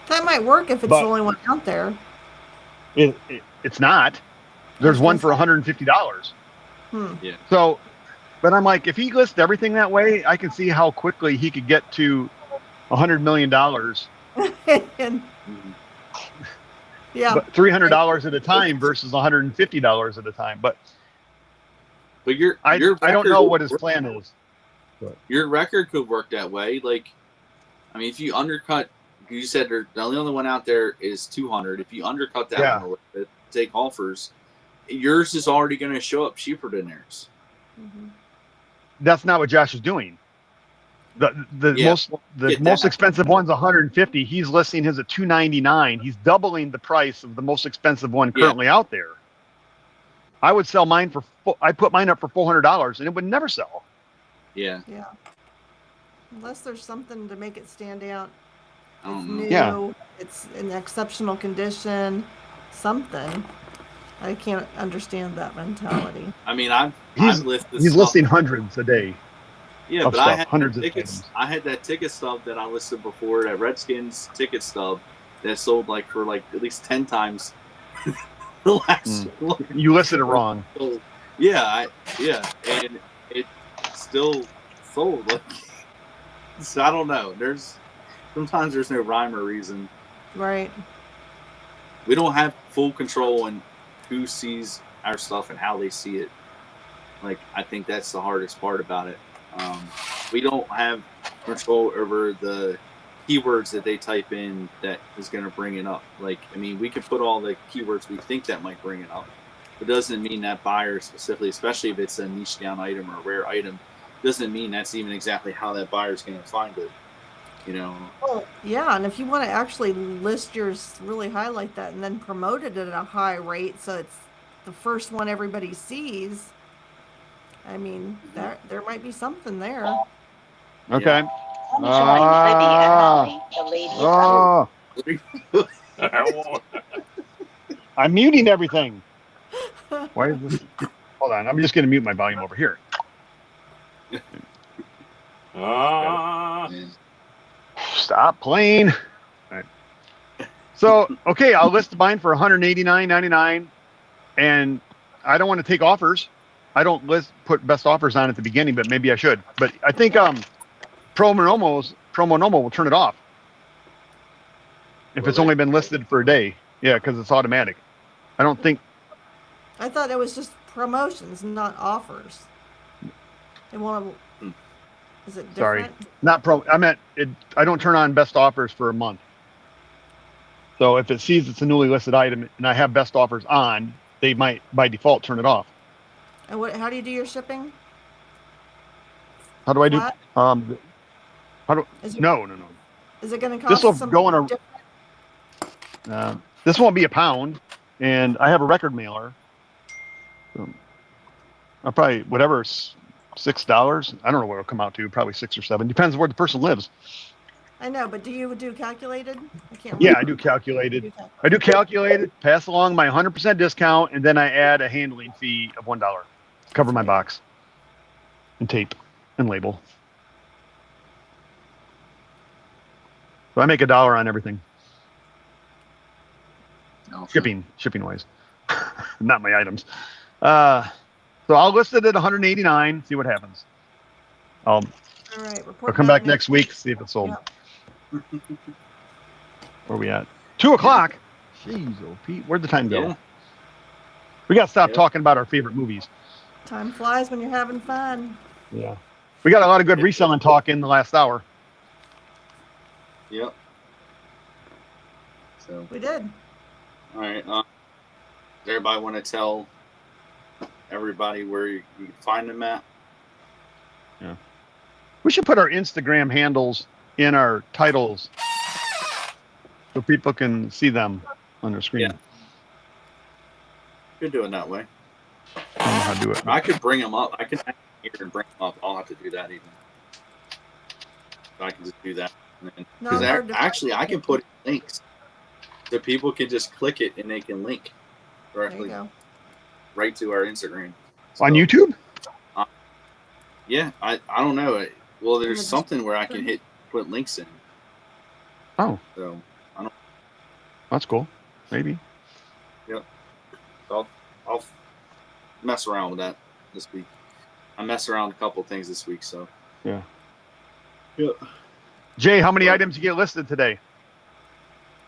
That might work if it's the only one out there. It's not. There's one for $150. Yeah. So, but I'm like, if he lists everything that way, I can see how quickly he could get to $100 million. And, yeah. But $300 at a time versus $150 at a time. But I don't know what his plan is. Your record could work that way. Like, I mean, if you undercut, you said the only one out there is 200. If you undercut that one a little bit, take offers, yours is already going to show up cheaper than theirs. Mm-hmm. That's not what Josh is doing. The most expensive one's 150. He's listing his at 299. He's doubling the price of the most expensive one currently out there. I would sell mine I put mine up for $400 and it would never sell. Yeah. Yeah. Unless there's something to make it stand out. I don't know. New, Yeah. It's in exceptional condition. Something. I can't understand that mentality. I mean, he's listing hundreds a day. Yeah, but I had hundreds of tickets. items. I had that ticket stub that I listed before, that Redskins ticket stub that sold for at least 10 times the last one. You listed it wrong. Yeah, and it still sold. So I don't know. Sometimes there's no rhyme or reason. Right. We don't have full control on who sees our stuff and how they see it. I think that's the hardest part about it. We don't have control over the keywords that they type in that is going to bring it up. I mean, we could put all the keywords we think that might bring it up. It doesn't mean that buyer specifically, especially if it's a niche down item or a rare item, doesn't mean that's even exactly how that buyer's going to find it. Well, yeah, and if you want to actually list yours, really highlight that, and then promote it at a high rate, so it's the first one everybody sees. I mean, there might be something there. Okay. I'm muting everything. Why is this? Hold on. I'm just going to mute my volume over here. Stop playing. All right. So, okay, I'll list mine for $189.99, and I don't want to take offers. I don't put best offers on at the beginning, but maybe I should. But I think Promo Nomo will turn it off if it's only been listed for a day. Yeah, because it's automatic. I don't think. I thought it was just promotions, not offers. They want to. Is it different? Sorry, not pro. I meant it. I don't turn on best offers for a month. So if it sees it's a newly listed item and I have best offers on, they might by default turn it off. And how do you do your shipping? How do I do? Flat? No. Is it going to cost? This will go in a. This won't be a pound, and I have a record mailer. So I'll probably whatever $6. I don't know what it'll come out to. Probably 6 or 7. Depends where the person lives. I know, but do you do calculated? I can't. Yeah, I do calculated. I do calculated. Pass along my 100% discount, and then I add a handling fee of $1. Cover my box and tape and label. So I make $1 on everything. Shipping wise, not my items. So I'll list it at $189. See what happens. All right. I'll come back next week. See if it's sold. Yep. Where are we at? 2:00. Jeez, oh Pete, where'd the time go? Yeah. We got to stop talking about our favorite movies. Time flies when you're having fun. Yeah. We got a lot of good reselling talk in the last hour. Yep. So We did. all right. Does everybody want to tell everybody where you can find them at? Yeah. We should put our Instagram handles in our titles so people can see them on their screen. Yeah. Could do it that way. I don't know how to do it. I could bring them up. I can have here and bring them up. I'll have to do that even. So I can just do that. Because actually, I can put links, so people can just click it and they can link directly right to our Instagram. So, on YouTube? Yeah, I don't know. Well, there's something where I can put links in. Oh, so I don't. That's cool. Maybe. Yep. So I'll mess around with that this week. I messed around a couple things this week, so yeah. Yep. Jay, how many items you get listed today?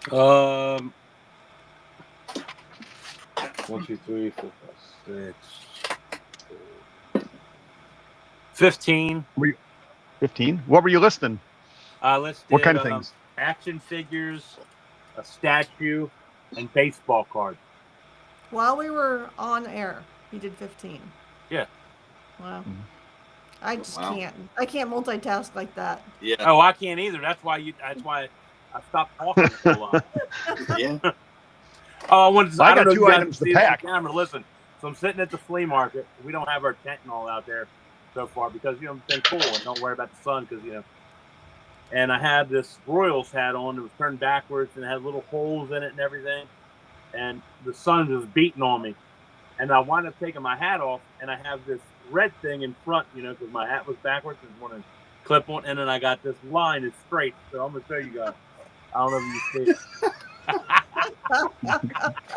1, 2, 3, 4, 5, 6, 15. 15. What were you listing? I listed what kind of things? Action figures, a statue, and baseball cards. While we were on air, he did 15. Yeah. Wow. I just can't. I can't multitask like that. Yeah. Oh, I can't either. That's why I stopped talking for a while. Yeah. Oh, I got 2 items to pack. Camera. Listen, so I'm sitting at the flea market. We don't have our tent and all out there so far because it's been cool and don't worry about the sun because And I had this Royals hat on. It was turned backwards and it had little holes in it and everything. And the sun was beating on me. And I wound up taking my hat off, and I have this red thing in front, because my hat was backwards. I just want to clip on, and then I got this line that's straight. So I'm going to show you guys. I don't know if you see it.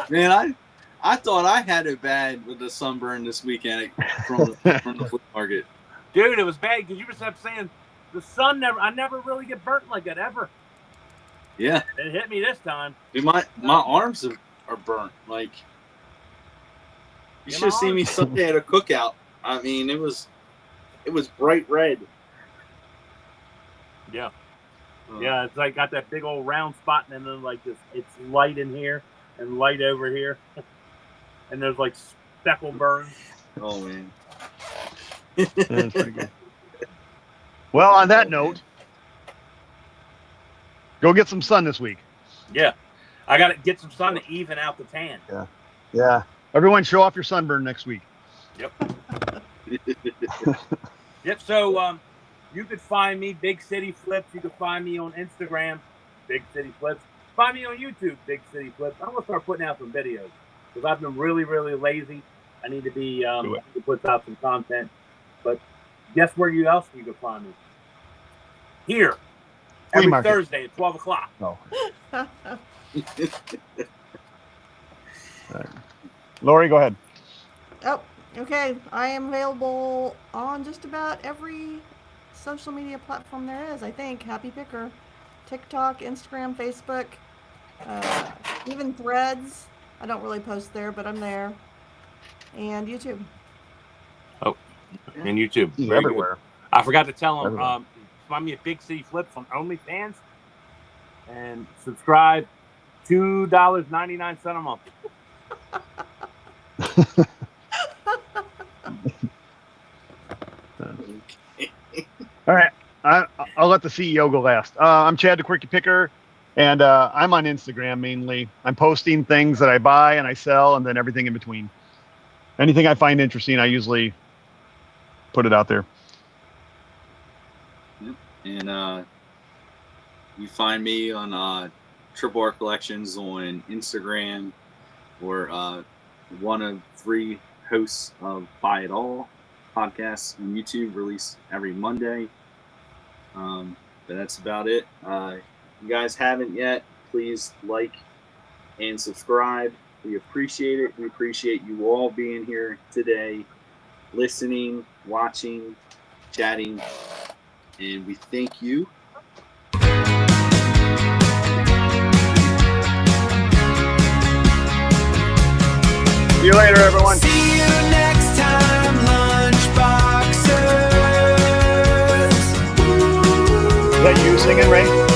Man, I thought I had it bad with the sunburn this weekend from the flea market. Dude, it was bad because you just kept saying the sun I never really get burnt like that ever. Yeah. It hit me this time. Dude, my arms are burnt. Like, you should have seen me Sunday at a cookout. I mean, it was bright red. Yeah. Yeah, it's like got that big old round spot, and then like this, it's light in here and light over here, and there's like speckle burns. Oh man. That's pretty good. Well, on that note, go get some sun this week. Yeah. I got to get some sun to even out the tan. Yeah. Yeah. Everyone show off your sunburn next week. Yep. Yep. So you could find me, Big City Flips. You can find me on Instagram, Big City Flips. Find me on YouTube, Big City Flips. I'm going to start putting out some videos because I've been really, really lazy. I need to be to put out some content. But guess where else you can find me? Here. Every Thursday at 12 o'clock. No. Lori, go ahead. Oh, okay. I am available on just about every social media platform there is, I think. Happy Picker. TikTok, Instagram, Facebook, even Threads. I don't really post there, but I'm there. And YouTube. Oh, and YouTube. Everywhere. Good. I forgot to tell them, find me at Big City Flips on OnlyFans. And subscribe. $2.99 a month. All right. I'll let the CEO go last. I'm Chad the Quirkypicker, and I'm on Instagram mainly. I'm posting things that I buy and I sell, and then everything in between. Anything I find interesting, I usually put it out there. Yep. And you find me on Triple R Collections on Instagram, or one of 3 hosts of Buy It All podcasts on YouTube, release every Monday. But that's about it. If you guys haven't yet, please like and subscribe. We appreciate it. We appreciate you all being here today, listening, watching, chatting, and we thank you. See you later, everyone. See you next time, Lunchboxers. Is that you singing, Ray?